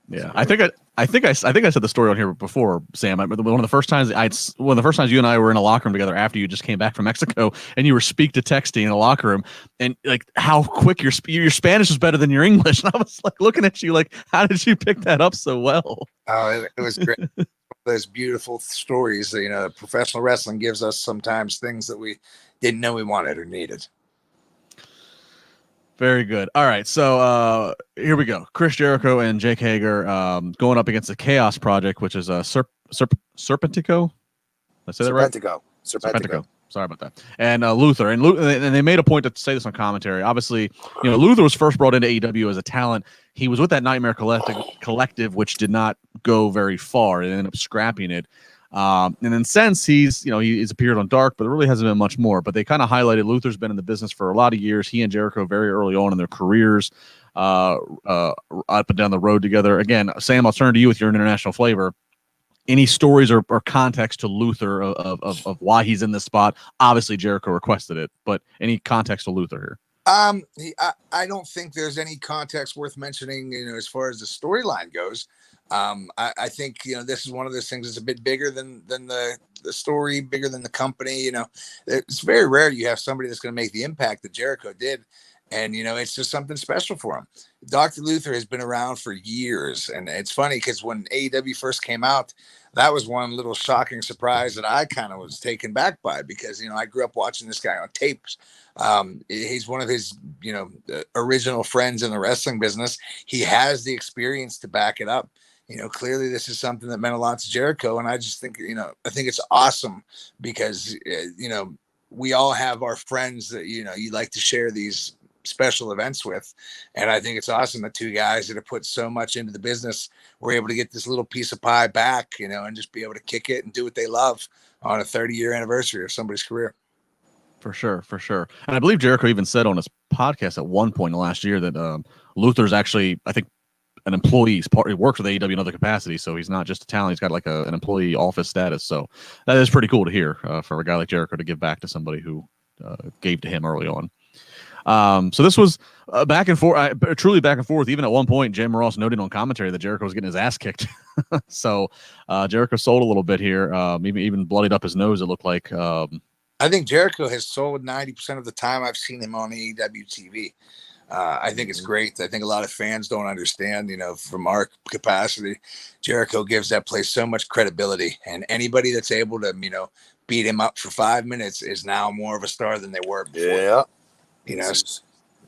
Yeah, I think I said the story on here before, Sam. One of the first times you and I were in a locker room together after you just came back from Mexico, and you were speak to texting in a locker room, and like how quick your Spanish was better than your English. And I was like looking at you like, how did you pick that up so well? Oh, it was great. Those beautiful stories. Professional wrestling gives us sometimes things that we didn't know we wanted or needed. Very good. All right, so here we go. Chris Jericho and Jake Hager going up against the Chaos Project, which is Serpentico. Did I say that right? Serpentico. Sorry about that. And Luther. And they made a point to say this on commentary. Obviously, Luther was first brought into AEW as a talent. He was with that Nightmare Collective, which did not go very far. They ended up scrapping it. And then since he's appeared on Dark, but there really hasn't been much more. But they kind of highlighted Luther's been in the business for a lot of years. He and Jericho very early on in their careers, up and down the road together. Again, Sam, I'll turn to you with your international flavor. Any stories or context to Luther of why he's in this spot? Obviously, Jericho requested it, but any context to Luther here? I don't think there's any context worth mentioning, as far as the storyline goes. I think, this is one of those things that's a bit bigger than the story, bigger than the company. It's very rare you have somebody that's going to make the impact that Jericho did. And, it's just something special for him. Dr. Luther has been around for years. And it's funny because when AEW first came out, that was one little shocking surprise that I kind of was taken back by because, I grew up watching this guy on tapes. He's one of his, original friends in the wrestling business. He has the experience to back it up. Clearly this is something that meant a lot to Jericho. And I just think, I think it's awesome because, we all have our friends that, you like to share these special events with. And I think it's awesome that two guys that have put so much into the business were able to get this little piece of pie back, and just be able to kick it and do what they love on a 30-year anniversary of somebody's career. For sure. And I believe Jericho even said on his podcast at one point in the last year that Luther's actually, I think, an employee. He works with AEW in other capacity, so he's not just a talent. He's got like an employee office status. So that is pretty cool to hear for a guy like Jericho to give back to somebody who gave to him early on. So this was back and forth, truly back and forth. Even at one point, Jay Morales noted on commentary that Jericho was getting his ass kicked. So Jericho sold a little bit here, even bloodied up his nose, it looked like. I think Jericho has sold 90% of the time I've seen him on AEW TV. I think it's great. I think a lot of fans don't understand, from our capacity, Jericho gives that place so much credibility, and anybody that's able to, beat him up for 5 minutes is now more of a star than they were before. Yeah.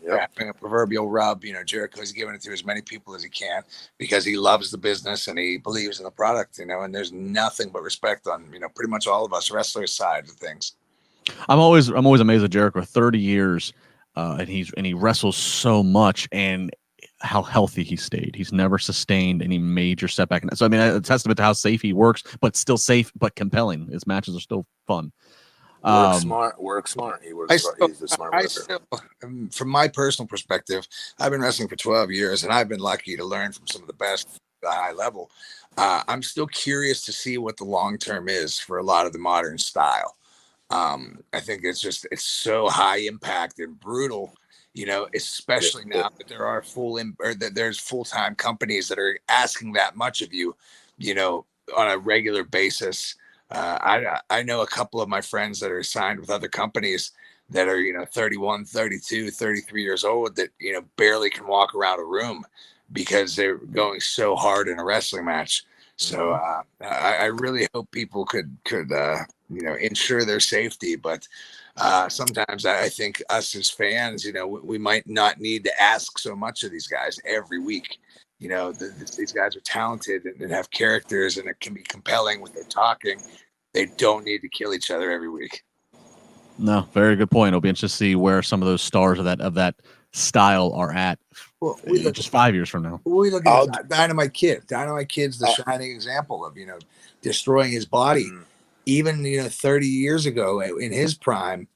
Having a proverbial rub. Jericho's giving it to as many people as he can because he loves the business and he believes in the product. And there's nothing but respect on pretty much all of us wrestlers' side of things. I'm always amazed at Jericho. 30 years, and he wrestles so much, and how healthy he stayed. He's never sustained any major setback. So I mean, a testament to how safe he works, but still safe but compelling. His matches are still fun. Work smart. He works smart. He's a smart worker. From my personal perspective, I've been wrestling for 12 years, and I've been lucky to learn from some of the best at a high level. I'm still curious to see what the long term is for a lot of the modern style. I think it's so high impact and brutal, especially now that there are that there's full-time companies that are asking that much of you, on a regular basis. I know a couple of my friends that are signed with other companies that are, 31, 32, 33 years old that, barely can walk around a room because they're going so hard in a wrestling match. So I really hope people could ensure their safety. But sometimes I think us as fans, we might not need to ask so much of these guys every week. These guys are talented and have characters, and it can be compelling when they're talking. They don't need to kill each other every week. No, very good point. It'll be interesting to see where some of those stars of that style are at. Well, just 5 years from now. We look at Dynamite Kid. Dynamite Kid's the shining example of destroying his body. Even 30 years ago in his prime,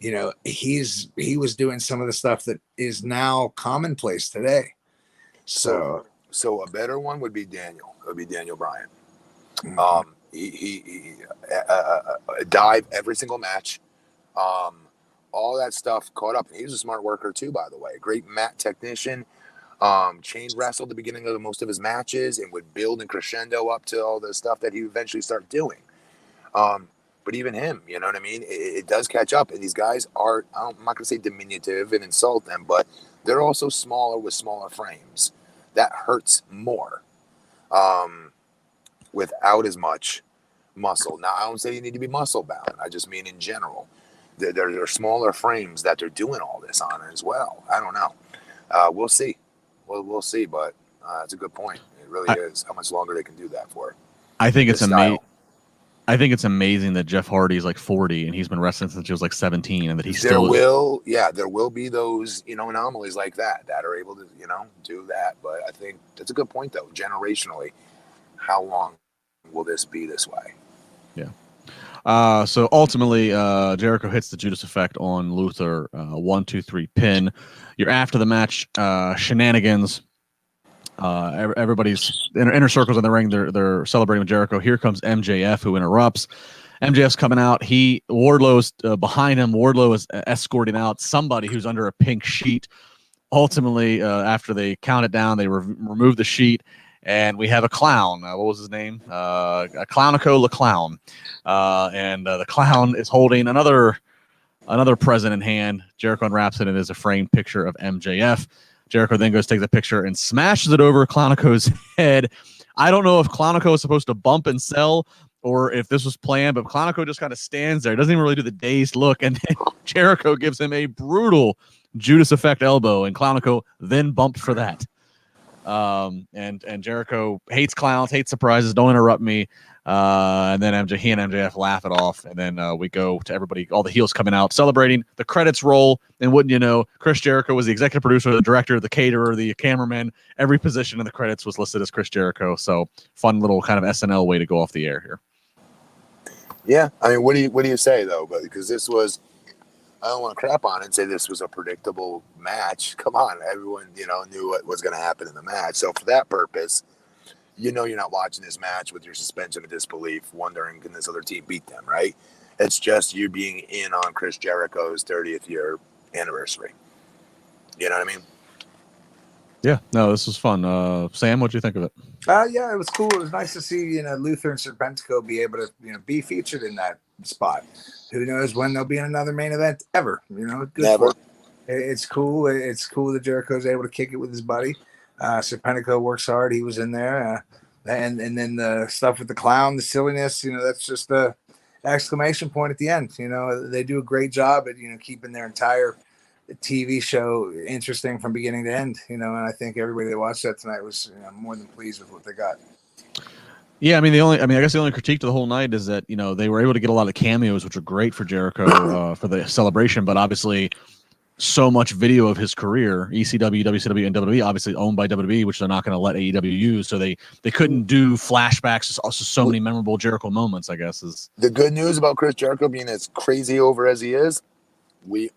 he was doing some of the stuff that is now commonplace today. So a better one would be Daniel. It would be Daniel Bryan. He dive every single match. All that stuff caught up. He was a smart worker too, by the way. Great mat technician. Chain wrestled at the beginning of most of his matches and would build and crescendo up to all the stuff that he eventually started doing. But even him, you know what I mean? It does catch up. And these guys are, I'm not going to say diminutive and insult them, but they're also smaller with smaller frames. That hurts more without as much muscle. Now, I don't say you need to be muscle bound. I just mean in general. There are smaller frames that they're doing all this on as well. I don't know. We'll see. We'll see, but it's a good point. It really is how much longer they can do that for. I think it's amazing. I think it's amazing that Jeff Hardy is like 40 and he's been wrestling since he was like 17, and that he's there will be those anomalies like that are able to do that. But I think that's a good point though. Generationally, how long will this be this way? Yeah. So ultimately, Jericho hits the Judas effect on Luther. 1, 2, 3 pin. You're after the match shenanigans. Everybody's inner circles in the ring. They're celebrating with Jericho. Here comes MJF, who interrupts. MJF's coming out. Wardlow's behind him. Wardlow is escorting out somebody who's under a pink sheet. Ultimately, after they count it down, they remove the sheet, and we have a clown. What was his name? Clownico the Clown. And the clown is holding another present in hand. Jericho unwraps it, and it is a framed picture of MJF. Jericho then goes, takes a picture, and smashes it over Clownico's head. I don't know if Clownico is supposed to bump and sell or if this was planned, but Clownico just kind of stands there. Doesn't even really do the dazed look. And then Jericho gives him a brutal Judas effect elbow, and Clownico then bumped for that. And Jericho hates clowns, hates surprises, don't interrupt me. And then he and MJF laugh it off, and then we go to everybody, all the heels coming out, celebrating. The credits roll, and wouldn't you know, Chris Jericho was the executive producer, the director, the caterer, the cameraman. Every position in the credits was listed as Chris Jericho. So fun little kind of SNL way to go off the air here. Yeah, I mean, what do you say though? But because this was, I don't want to crap on it and say this was a predictable match. Come on, everyone knew what was going to happen in the match. So for that purpose, you're not watching this match with your suspension of disbelief, wondering can this other team beat them, right? It's just you being in on Chris Jericho's 30th year anniversary. You know what I mean? Yeah, no, this was fun. Sam, what'd you think of it? Yeah, it was cool. It was nice to see Luther and Serpentico be able to be featured in that spot. Who knows when they'll be in another main event ever? Good Never. It's cool. It's cool that Jericho's able to kick it with his buddy. Serpentico works hard. He was in there, and then the stuff with the clown, the silliness. That's just a exclamation point at the end. They do a great job at keeping their entire TV show interesting from beginning to end, and I think everybody that watched that tonight was more than pleased with what they got. Yeah, I guess the only critique to the whole night is that they were able to get a lot of cameos, which are great for Jericho for the celebration, but obviously so much video of his career, ECW, WCW, and WWE, obviously owned by WWE, which they're not going to let AEW use, so they couldn't do flashbacks. Also, so many memorable Jericho moments, I guess, is the good news about Chris Jericho being as crazy over as he is.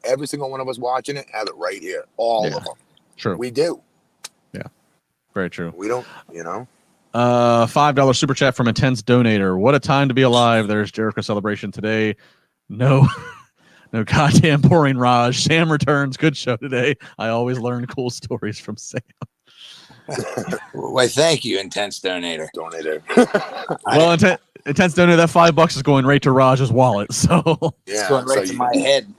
Every single one of us watching it have it right here. All of them. True. We do. Yeah. Very true. We don't, $5 super chat from Intense Donator. What a time to be alive. There's Jericho celebration today. No goddamn boring Raj. Sam returns. Good show today. I always learn cool stories from Sam. Why, thank you, Intense Donator. Well, Intense Donator, that $5 is going right to Raj's wallet. So it's going right to my head.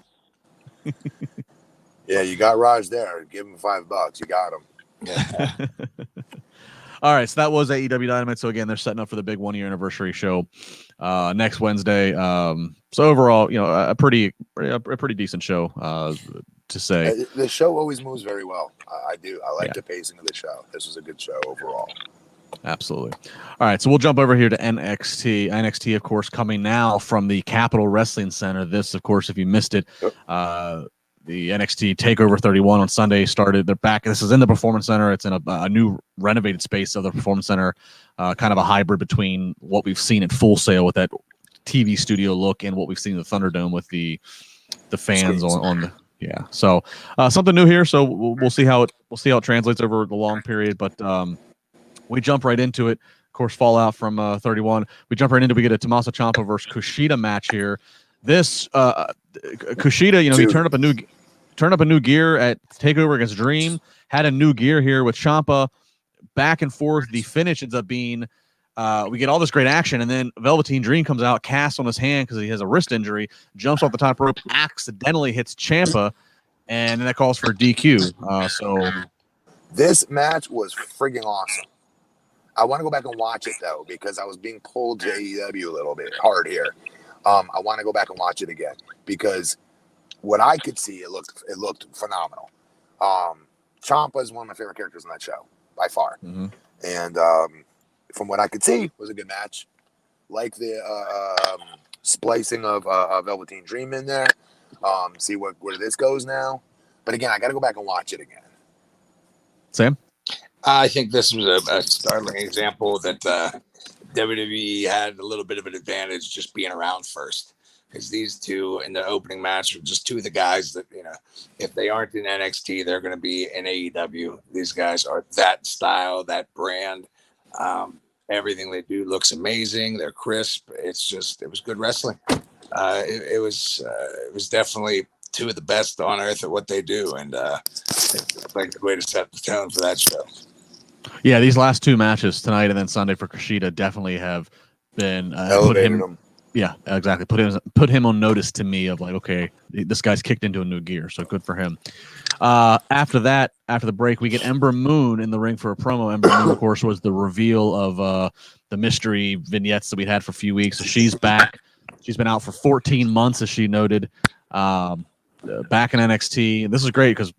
Yeah, you got Raj there. Give him $5. You got him. Yeah. All right, so that was AEW Dynamite. So again, they're setting up for the big 1 year anniversary show next Wednesday. So overall, a pretty decent show to say. The show always moves very well. I do. I like the pacing of the show. This was a good show overall. Absolutely. All right, so we'll jump over here to NXT. NXT, of course, coming now from the Capitol Wrestling Center. This, of course, if you missed it, the NXT TakeOver 31 on Sunday started. They're back. This is in the Performance Center. It's in a new renovated space of the Performance Center, kind of a hybrid between what we've seen at Full Sail with that TV studio look and what we've seen in the Thunderdome with the fans on the So something new here. So we'll see how it translates over the long period. But we jump right into it. Of course, fallout from 31. We jump right into. We get a Tamasa Champa versus Kushita match here. This Kushita, he turned up a new gear at TakeOver against Dream. Had a new gear here with Champa. Back and forth. The finish ends up being we get all this great action, and then Velveteen Dream comes out, casts on his hand because he has a wrist injury, jumps off the top rope, accidentally hits Champa, and then that calls for DQ. So this match was friggin' awesome. I want to go back and watch it though because I was being pulled to AEW a little bit hard here. I want to go back and watch it again because what I could see, it looked phenomenal. Champa is one of my favorite characters in that show by far, and from what I could see, it was a good match. Like the splicing of Velveteen Dream in there. See where this goes now. But again, I got to go back and watch it again. Sam? I think this was a startling example that WWE had a little bit of an advantage just being around first. Because these two in the opening match are just two of the guys that, if they aren't in NXT, they're going to be in AEW. These guys are that style, that brand. Everything they do looks amazing. They're crisp. It was good wrestling. It was definitely two of the best on earth at what they do. And it's like the way to set the tone for that show. Yeah, these last two matches tonight and then Sunday for Kushita definitely have been elevated him. Yeah, exactly. Put him on notice to me of like, okay, this guy's kicked into a new gear, so good for him. After the break, we get Ember Moon in the ring for a promo. Ember Moon, of course, was the reveal of the mystery vignettes that we'd had for a few weeks. So she's back. She's been out for 14 months, as she noted. Back in NXT. This is great because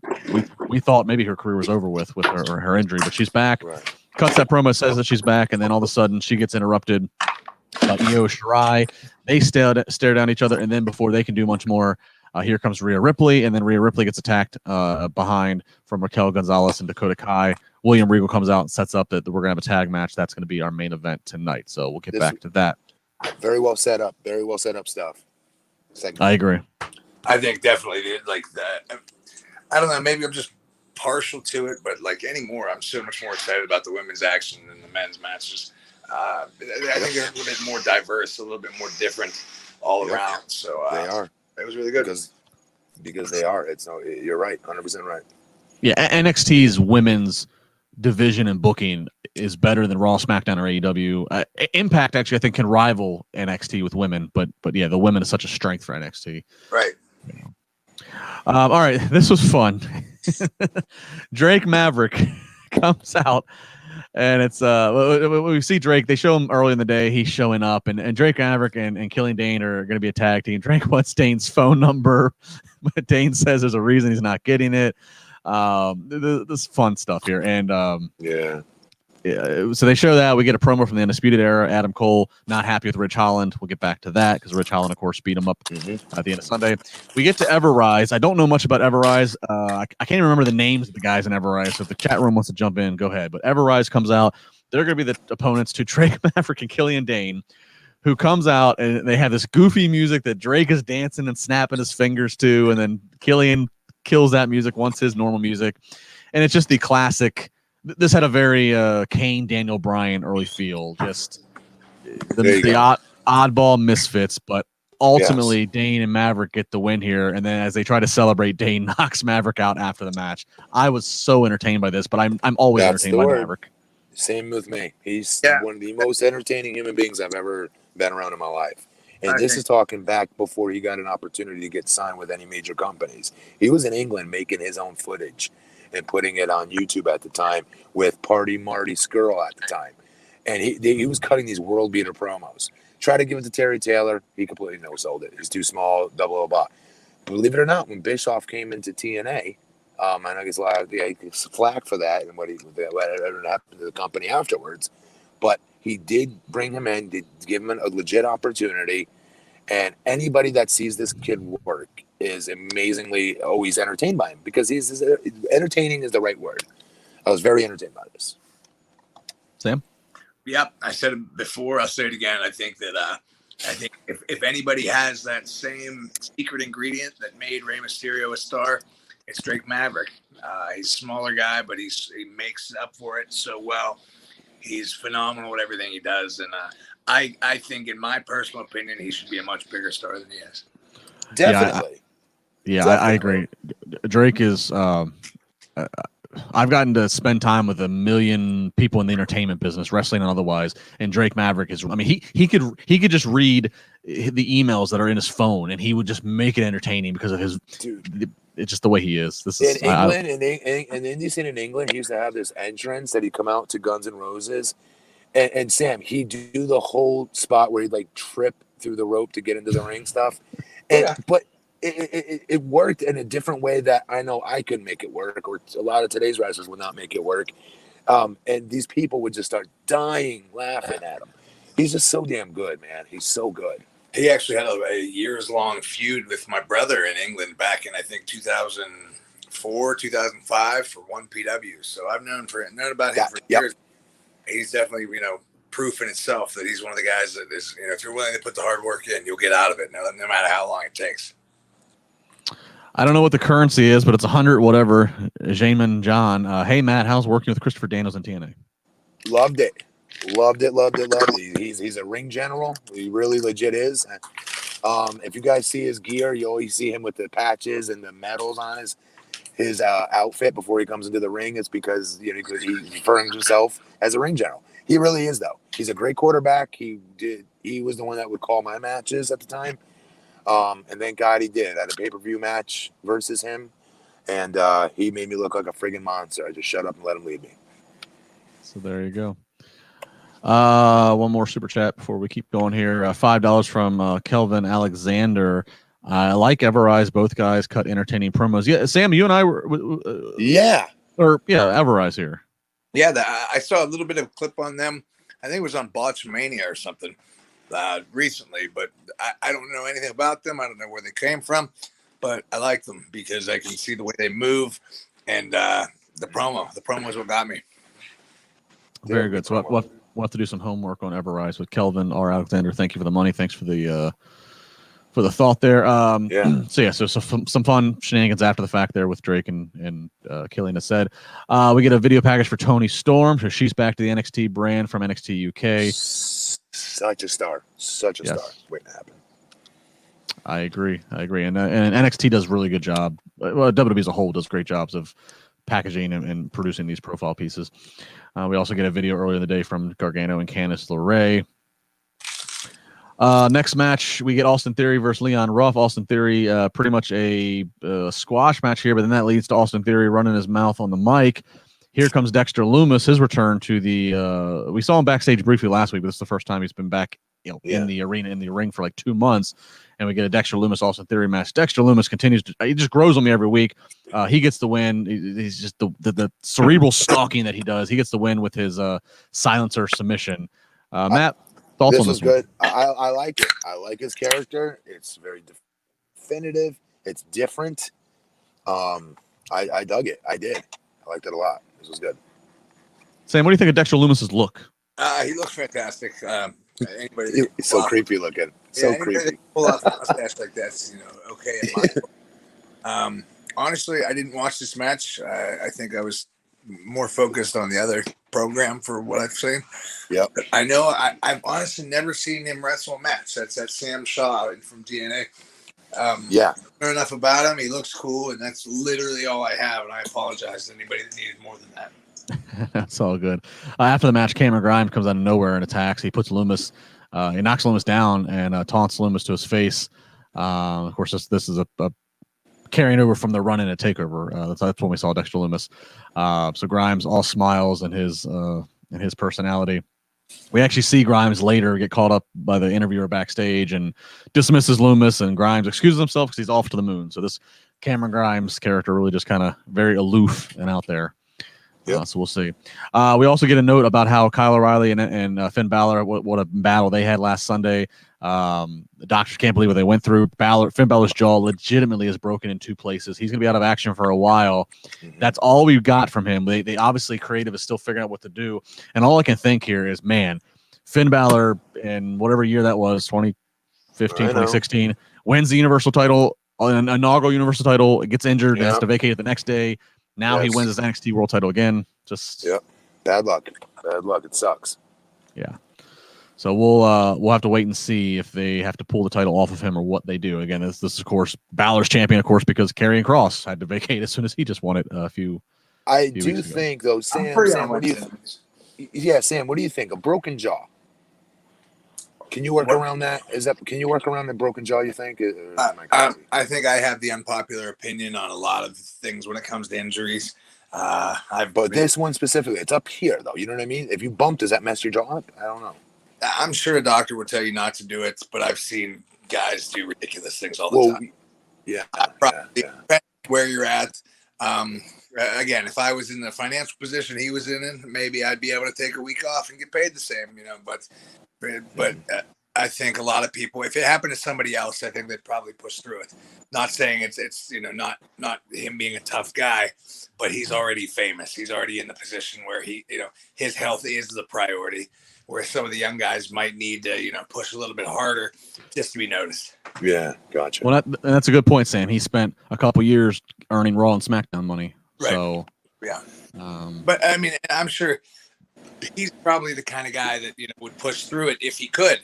we thought maybe her career was over with her injury, but she's back. Right. Cuts that promo, says that she's back, and then all of a sudden she gets interrupted by Io Shirai. They stare down each other, and then before they can do much more, here comes Rhea Ripley, and then Rhea Ripley gets attacked behind from Raquel Gonzalez and Dakota Kai. William Regal comes out and sets up that we're going to have a tag match. That's going to be our main event tonight, so we'll get back to that. Very well set up. Very well set up stuff. I agree. I think definitely like that. I don't know. Maybe I'm just partial to it, but like anymore, I'm so much more excited about the women's action than the men's matches. I think they're a little bit more diverse, a little bit more different all around. So they are. It was really good because they are. You're right, 100% right. Yeah, NXT's women's division and booking is better than Raw, SmackDown, or AEW. Impact actually, I think, can rival NXT with women, but yeah, the women is such a strength for NXT. Right. All right, this was fun. Drake Maverick comes out And it's we see Drake. They show him early in the day. He's showing up, and Drake Maverick and Killian Dane are going to be a tag team. Drake wants Dane's phone number, but Dane says there's a reason he's not getting it. This fun stuff here, and yeah. So they show that. We get a promo from the Undisputed Era. Adam Cole not happy with Rich Holland. We'll get back to that because Rich Holland, of course, beat him up at the end of Sunday. We get to Everrise. I don't know much about Everrise. I can't even remember the names of the guys in Everrise. So if the chat room wants to jump in, go ahead. But Everrise comes out. They're going to be the opponents to Drake Maverick and Killian Dane, who comes out, and they have this goofy music that Drake is dancing and snapping his fingers to, and then Killian kills that music, wants his normal music. And it's just the classic. This had a very Kane, Daniel Bryan early feel, just the oddball misfits, but ultimately Dane and Maverick get the win here. And then as they try to celebrate, Dane knocks Maverick out after the match. I was so entertained by this, but I'm always entertained by Maverick. Same with me. He's one of the most entertaining human beings I've ever been around in my life. And this is talking back before he got an opportunity to get signed with any major companies. He was in England making his own footage and putting it on YouTube at the time with Party Marty Skrull at the time. And he was cutting these world beater promos. Tried to give it to Terry Taylor. He completely no-sold it. He's too small, blah, blah. Believe it or not, when Bischoff came into TNA, I know he's flack for that and what happened to the company afterwards. But he did bring him in, did give him a legit opportunity. And anybody that sees this kid work is amazingly always entertained by him because he's entertaining is the right word. I was very entertained by this. Sam? Yep, I said it before. I'll say it again. I think if anybody has that same secret ingredient that made Rey Mysterio a star, it's Drake Maverick. He's a smaller guy, but he makes up for it so well. He's phenomenal at everything he does, and I think, in my personal opinion, he should be a much bigger star than he is. Definitely. Yeah, I agree. Drake is. I've gotten to spend time with a million people in the entertainment business, wrestling and otherwise, and Drake Maverick is. I mean, he could just read the emails that are in his phone, and he would just make it entertaining because of his. Dude. It's just the way he is. This is in England, in the indie scene in England, he used to have this entrance that he'd come out to Guns N' Roses, and Sam, he'd do the whole spot where he'd like trip through the rope to get into the ring stuff, but it worked in a different way that I know I couldn't make it work, or a lot of today's wrestlers would not make it work, and these people would just start dying laughing at him. He's just so damn good, man. He's so good. He actually had a years-long feud with my brother in England back in, I think, 2004, 2005 for one PW. So I've known about him for years. He's definitely, proof in itself that he's one of the guys that is, if you're willing to put the hard work in, you'll get out of it, no matter how long it takes. I don't know what the currency is, but it's 100 whatever. Jamin John. Hey, Matt, how's working with Christopher Daniels in TNA? Loved it. He's a ring general. He really legit is. If you guys see his gear, you always see him with the patches and the medals on his outfit before he comes into the ring. It's because he refers himself as a ring general. He really is, though. He's a great quarterback. He was the one that would call my matches at the time. And thank God he did. I had a pay-per-view match versus him, and he made me look like a friggin' monster. I just shut up and let him lead me. So there you go. One more super chat before we keep going here. $5 from Kelvin Alexander. I like Everrise. Both guys cut entertaining promos. Yeah, Sam, you and I were. Everrise here. Yeah, I saw a little bit of a clip on them. I think it was on Botchmania or something recently, but I don't know anything about them. I don't know where they came from, but I like them because I can see the way they move, and the promo is what got me. Very good. So we'll have to do some homework on Everrise with Kelvin R. Alexander. Thank you for the money. Thanks for the thought there. So some fun shenanigans after the fact there with Drake and Killian has said. We get a video package for Toni Storm. So she's back to the NXT brand from NXT UK. Such a star. Star. Waiting to happen. I agree. And NXT does a really good job. Well, WWE as a whole does great jobs of packaging and producing these profile pieces. We also get a video earlier in the day from Gargano and Candice LeRae. Next match, we get Austin Theory versus Leon Ruff. Austin Theory, pretty much a squash match here, but then that leads to Austin Theory running his mouth on the mic. here comes Dexter Loomis, his return to the we saw him backstage briefly last week, but this is the first time he's been back, in the arena, in the ring for like 2 months, and we get a Dexter Loomis Austin Theory match. Dexter Loomis continues to, he just grows on me every week. He gets the win. He's just the cerebral stalking that he does. He gets the win with his silencer submission. Matt, thoughts on this? Was good. I like it. I like his character. It's very definitive. It's different. I dug it. I did. I liked it a lot. This was good. Sam, what do you think of Dexter Loomis's look? He looks fantastic. He's so creepy looking. So creepy. Pull off a mustache like that's okay. In my book. Honestly, I didn't watch this match. I think I was more focused on the other program for what I've seen. Yep. I know I've honestly never seen him wrestle a match. That's that Sam Shaw from TNA. Yeah. I know enough about him. He looks cool, and that's literally all I have. And I apologize to anybody that needed more than that. That's all good. After the match, Cameron Grimes comes out of nowhere and attacks. He puts Loomis, he knocks Loomis down and taunts Loomis to his face. Of course, this is a carrying over from the run-in at TakeOver. That's when we saw Dexter Loomis. So Grimes all smiles and his personality. We actually see Grimes later get called up by the interviewer backstage and dismisses Loomis, and Grimes excuses himself because he's off to the moon. So this Cameron Grimes character really just kind of very aloof and out there. Yep. So we'll see. We also get a note about how Kyle O'Reilly and Finn Balor, what a battle they had last Sunday. The doctors can't believe what they went through. Finn Balor's jaw legitimately is broken in 2 places. He's going to be out of action for a while. Mm-hmm. That's all we've got from him. They obviously, creative is still figuring out what to do. And all I can think here is, man, Finn Balor in whatever year that was, 2015, 2016, wins the Universal title, an inaugural Universal title, gets injured, has to vacate it the next day. Now he wins his NXT World title again. Just bad luck. Bad luck. It sucks. Yeah. So we'll have to wait and see if they have to pull the title off of him or what they do. Again, this is of course Balor's champion, of course, because Karrion Kross had to vacate as soon as he just won it a few. I do think though, Sam, what do you think? Yeah, Sam, what do you think? A broken jaw. Can you work around that? Can you work around the broken jaw, you think? I think I have the unpopular opinion on a lot of things when it comes to injuries. But this one specifically, it's up here, though. You know what I mean? If you bump, does that mess your jaw up? I don't know. I'm sure a doctor would tell you not to do it, but I've seen guys do ridiculous things all the time. Yeah. Probably where you're at. Again, if I was in the financial position he was in, maybe I'd be able to take a week off and get paid the same, But I think a lot of people, if it happened to somebody else, I think they'd probably push through it. Not saying it's not him being a tough guy, but he's already famous. He's already in the position where his health is the priority. Where some of the young guys might need to push a little bit harder just to be noticed. Yeah, gotcha. Well, that's a good point, Sam. He spent a couple years earning Raw and SmackDown money. Right. So yeah. But I mean, I'm sure he's probably the kind of guy that would push through it if he could.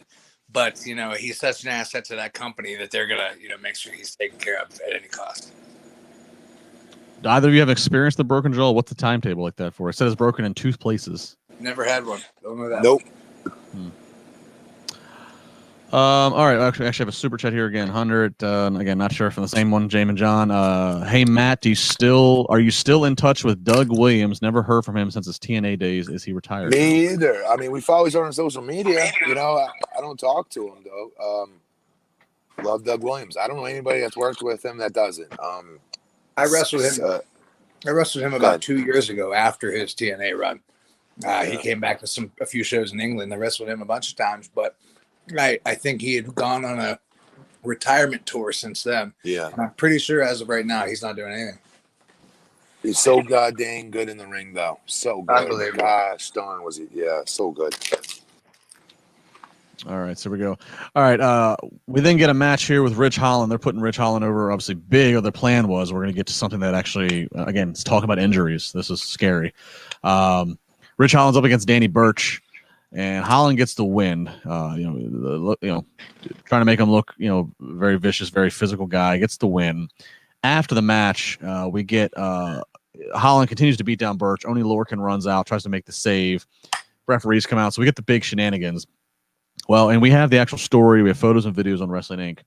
But he's such an asset to that company that they're gonna make sure he's taken care of at any cost. Do either of you have experienced the broken jaw? What's the timetable like that for? It says it's broken in 2 places. Never had one. Don't know that. Nope. All right. Actually, I have a super chat here again. 100. Again, not sure from the same one. Jamin John. Hey Matt, are you still in touch with Doug Williams? Never heard from him since his TNA days. Is he retired? Me either. I mean, we follow each other on social media. I don't talk to him though. Love Doug Williams. I don't know anybody that's worked with him that doesn't. I wrestled him. I wrestled him about 2 years ago after his TNA run. He came back to a few shows in England. I wrestled him a bunch of times, but I think he had gone on a retirement tour since then. Yeah. And I'm pretty sure as of right now, he's not doing anything. He's so goddamn good in the ring, though. So good. Gosh darn was he. Yeah, so good. All right, so we go. All right, we then get a match here with Rich Holland. They're putting Rich Holland over, obviously big, or their plan was we're going to get to something that actually, again, it's talking about injuries. This is scary. Rich Holland's up against Danny Burch, and Holland gets the win. Trying to make him look, very vicious, very physical guy. Gets the win. After the match, we get Holland continues to beat down Burch. Only Lorcan runs out, tries to make the save. Referees come out, so we get the big shenanigans. Well, and we have the actual story. We have photos and videos on Wrestling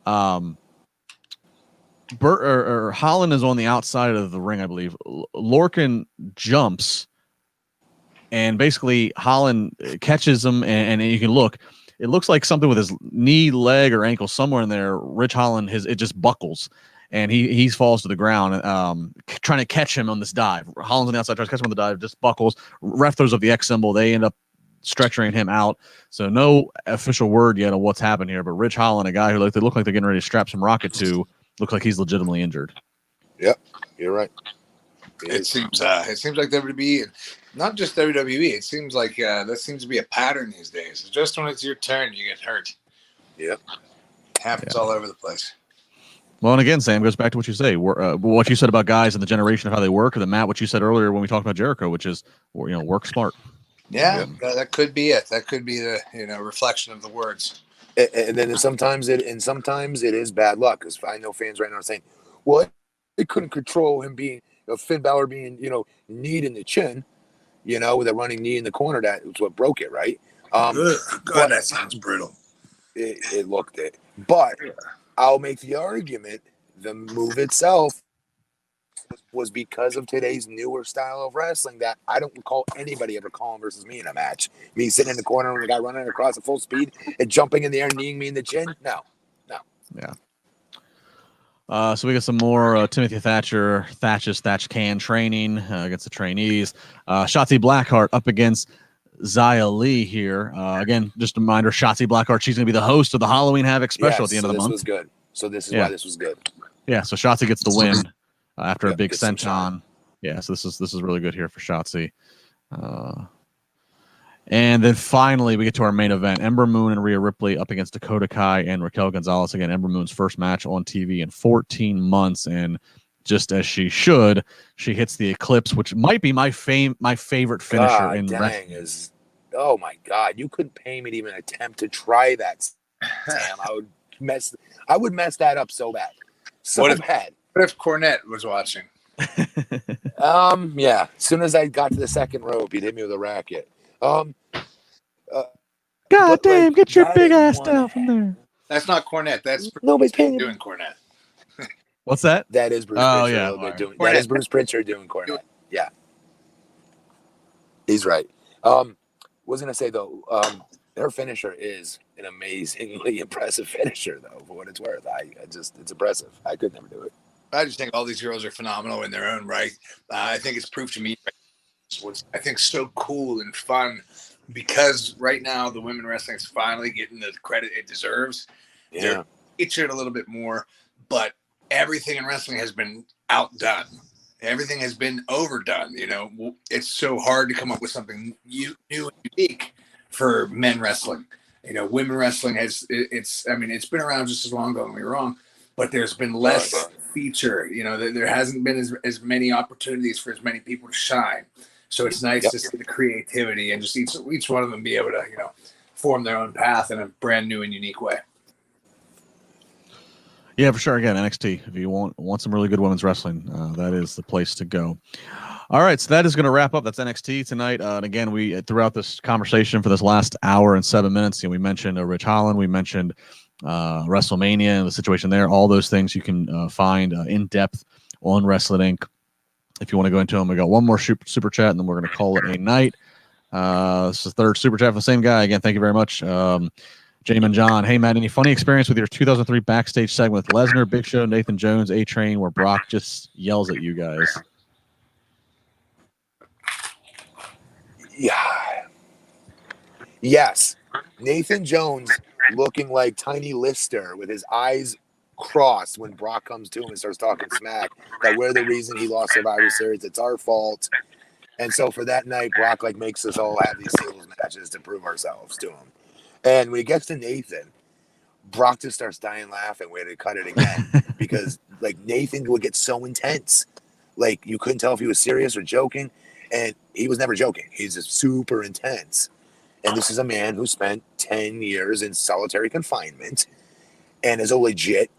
Inc. or Holland is on the outside of the ring, I believe. Lorcan jumps, and basically Holland catches him, and you can look. It looks like something with his knee, leg, or ankle somewhere in there. Rich Holland, it just buckles, and he falls to the ground, trying to catch him on this dive. Holland's on the outside, tries to catch him on the dive, just buckles. Ref throws up the X symbol. They end up stretching him out. So no official word yet on what's happened here. But Rich Holland, a guy who they look like they're getting ready to strap some rocket to, looks like he's legitimately injured. Yep, you're right. It seems like WWE, and not just WWE. It seems like that seems to be a pattern these days. It's just when it's your turn, you get hurt. Yep, happens all over the place. Well, and again, Sam, goes back to what you say, what you said about guys and the generation of how they work, or Matt, what you said earlier when we talked about Jericho, which is, work smart. Yeah, that could be it. That could be the reflection of the words. And then sometimes it is bad luck, because I know fans right now are saying, well, they couldn't control him being Finn Balor being kneed in the chin, with a running knee in the corner. That was what broke it, right? God, that sounds brutal. It looked it, but I'll make the argument the move itself was because of today's newer style of wrestling that I don't recall anybody ever calling versus me in a match. Me sitting in the corner and the guy running across at full speed and jumping in the air and kneeing me in the chin. No. Yeah. So we got some more Timothy Thatch Can training against the trainees. Shotzi Blackheart up against Xia Li here. Again, just a reminder, Shotzi Blackheart, she's going to be the host of the Halloween Havoc special at the end of the month. This was good. So this is why this was good. Yeah, so Shotzi gets the win after a big senton. Yeah, so this is really good here for Shotzi. And then finally, we get to our main event. Ember Moon and Rhea Ripley up against Dakota Kai and Raquel Gonzalez. Again, Ember Moon's first match on TV in 14 months. And just as she should, she hits the Eclipse, which might be my favorite finisher in wrestling. Oh, my God. You couldn't pay me to even attempt to try that, Sam. I would mess that up so bad. Bad. What if Cornette was watching? Yeah. As soon as I got to the second rope, he'd hit me with a racket. God damn, get your big ass down from there. That's not Cornette. That's nobody's paying doing Cornette. What's that? That is Bruce Pritchard doing Cornette. That is Bruce Pritchard doing Cornette. Yeah. He's right. Was gonna say though, her finisher is an amazingly impressive finisher though, for what it's worth. It's impressive. I could never do it. I just think all these girls are phenomenal in their own right. I think it's proof to me what's I think so cool and fun, because right now the women wrestling is finally getting the credit it deserves. Yeah. They're featured a little bit more, but everything in wrestling has been outdone. Everything has been overdone. It's so hard to come up with something new and unique for men wrestling. Women wrestling it's been around just as long, don't get me wrong, but there's been less feature. There hasn't been as many opportunities for as many people to shine. So it's nice to see the creativity and just each one of them be able to, form their own path in a brand new and unique way. Yeah, for sure. Again, NXT. If you want some really good women's wrestling, that is the place to go. All right, so that is going to wrap up. That's NXT tonight. And again, we throughout this conversation for this last hour and 7 minutes, we mentioned Rich Holland, we mentioned WrestleMania and the situation there. All those things you can find in depth on Wrestling Inc. If you want to go into them, we got one more super chat, and then we're going to call it a night. This is the third super chat for the same guy. Again, thank you very much. Jamin John. Hey, Matt, any funny experience with your 2003 backstage segment with Lesnar, Big Show, Nathan Jones, A-Train, where Brock just yells at you guys? Yeah. Yes. Nathan Jones looking like Tiny Lister with his eyes crossed when Brock comes to him and starts talking smack that we're the reason he lost Survivor Series. It's our fault. And so for that night, Brock makes us all have these singles matches to prove ourselves to him. And when he gets to Nathan, Brock just starts dying laughing. We had to cut it again because Nathan would get so intense. You couldn't tell if he was serious or joking. And he was never joking. He's just super intense. And this is a man who spent 10 years in solitary confinement and is a legit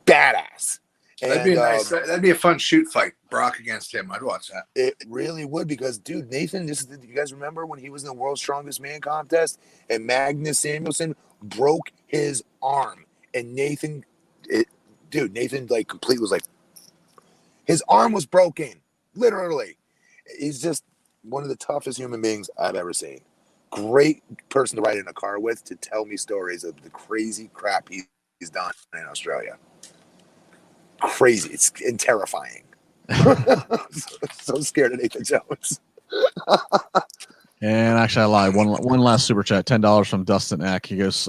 badass. That'd be nice. That'd be a fun shoot fight. Brock against him. I'd watch that. It really would, because, dude, Nathan, you guys remember when he was in the World's Strongest Man contest and Magnus Samuelson broke his arm and Nathan dude, Nathan completely was his arm was broken, literally. He's just one of the toughest human beings I've ever seen. Great person to ride in a car with to tell me stories of the crazy crap he's done in Australia. Crazy, it's terrifying. So scared of Nathan Jones. And actually, I lied. One last super chat, $10 from Dustin Eck. He goes,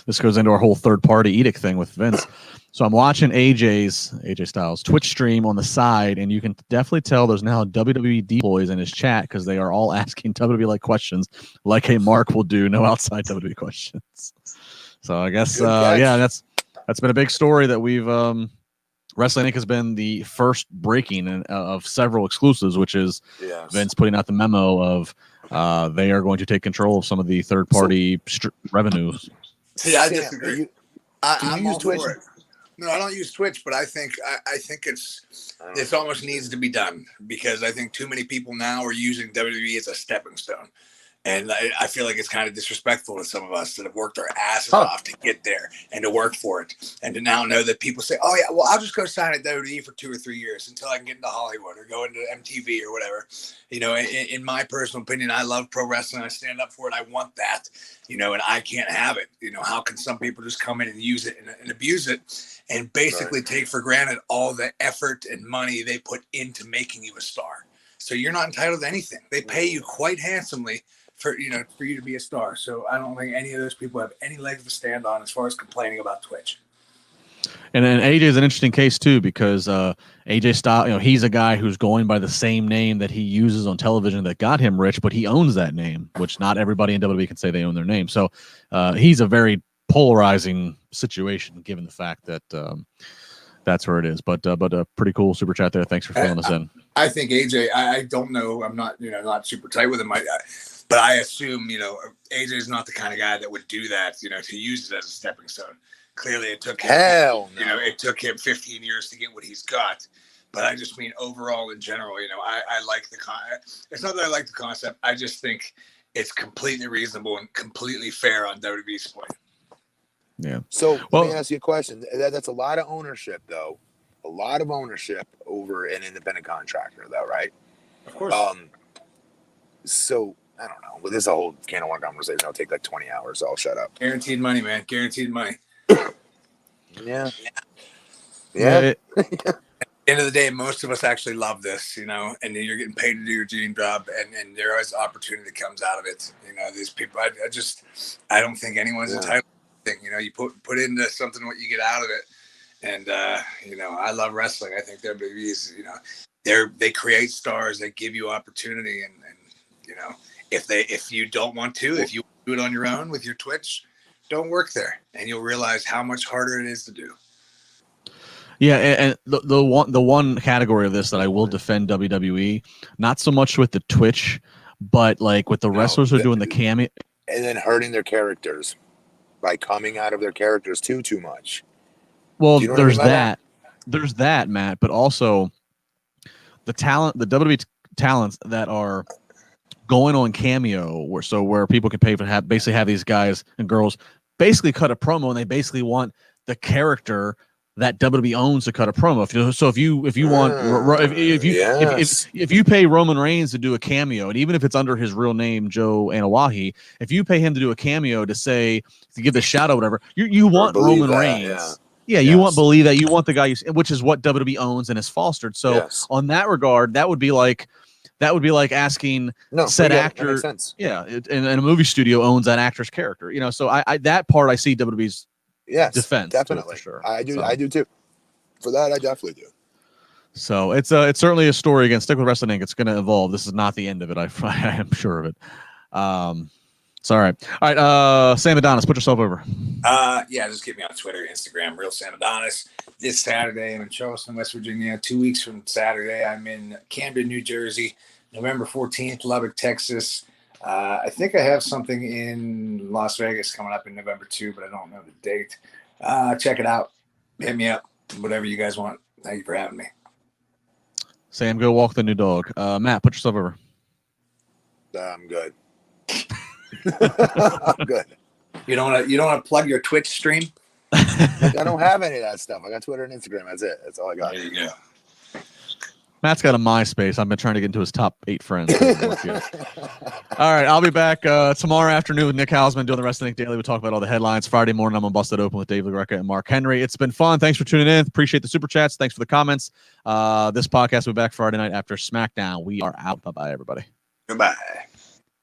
this goes into our whole third-party edict thing with Vince. So I'm watching AJ Styles Twitch stream on the side, and you can definitely tell there's now WWE boys in his chat because they are all asking WWE questions, like a Mark will do. No outside WWE questions. So I guess, yeah, that's been a big story that we've. Wrestling Inc. has been the first breaking of several exclusives, which is Vince putting out the memo of they are going to take control of some of the third-party revenues. See, I disagree. I'm use Twitch? for it. No, I don't use Twitch, but I think it's almost needs to be done because I think too many people now are using WWE as a stepping stone. And I feel like it's kind of disrespectful to some of us that have worked our asses off to get there and to work for it. And to now know that people say, oh, yeah, well, I'll just go sign at WWE for 2 or 3 years until I can get into Hollywood or go into MTV or whatever. You know, in my personal opinion, I love pro wrestling. I stand up for it. I want that, you know, and I can't have it. You know, how can some people just come in and use it and abuse it and basically take for granted all the effort and money they put into making you a star? So you're not entitled to anything. They pay you quite handsomely for you to be a star. So I don't think any of those people have any legs to stand on as far as complaining about Twitch. And then AJ is an interesting case too because AJ Styles, he's a guy who's going by the same name that he uses on television that got him rich, but he owns that name, which not everybody in WWE can say they own their name. So he's a very polarizing situation given the fact that that's where it is. But a pretty cool super chat there. Thanks for filling us in. I think AJ, I don't know. I'm not, not super tight with him. But I assume, AJ is not the kind of guy that would do that, to use it as a stepping stone. Clearly, it took him, it took him 15 years to get what he's got. But I just mean overall in general, I like the concept. It's not that I like the concept. I just think it's completely reasonable and completely fair on WWE's point. Yeah. So let me ask you a question. That's a lot of ownership, though. A lot of ownership over an independent contractor, though, right? Of course. So I don't know. Well, this is a whole can of worms conversation. It'll take like 20 hours. So I'll shut up. Guaranteed money, man. Guaranteed money. Yeah. At the end of the day, most of us actually love this, and you're getting paid to do your dream job, and there is opportunity that comes out of it. These people, I don't think anyone's entitled to anything. You put into something what you get out of it. And, I love wrestling. I think WWE is, they create stars, they give you opportunity. And if you don't want to, if you do it on your own with your Twitch, don't work there. And you'll realize how much harder it is to do. Yeah. And the one category of this that I will defend WWE, not so much with the Twitch, but like with the wrestlers who are doing the cameo. And then hurting their characters by coming out of their characters too much. Well, there's that. There's that, Matt, but also the WWE talents that are going on Cameo, where people can pay for basically have these guys and girls basically cut a promo, and they basically want the character that WWE owns to cut a promo. If you pay Roman Reigns to do a cameo, and even if it's under his real name, Joe Anawahi, if you pay him to do a cameo to give the shout out, whatever, you want Roman Reigns. Yeah, you want believe that you want the guy, which is what WWE owns and has fostered. So on that regard, that would be like asking said actor. Yeah, and a movie studio owns that actor's character. So I that part I see WWE's defense. Definitely, for sure. I do too. For that, I definitely do. So it's certainly a story. Again, stick with Wrestling Inc. It's going to evolve. This is not the end of it. I am sure of it. It's all right. All right. Sam Adonis, put yourself over. Just get me on Twitter, Instagram, Real Sam Adonis. This Saturday, I'm in Charleston, West Virginia. 2 weeks from Saturday, I'm in Camden, New Jersey. November 14th, Lubbock, Texas. I think I have something in Las Vegas coming up in November 2, but I don't know the date. Check it out. Hit me up. Whatever you guys want. Thank you for having me. Sam, go walk the new dog. Matt, put yourself over. I'm good. I'm good. You don't want to plug your Twitch stream? Like, I don't have any of that stuff. I got Twitter and Instagram. That's it. That's all I got. There you go. Matt's got a MySpace. I've been trying to get into his top 8 friends. All right, I'll be back tomorrow afternoon with Nick Hausman doing the Wrestling Daily. We'll talk about all the headlines. Friday morning, I'm on Busted Open with Dave LaGreca and Mark Henry. It's been fun. Thanks for tuning in. Appreciate the super chats. Thanks for the comments. This podcast will be back Friday night after SmackDown. We are out. Bye-bye, everybody. Goodbye.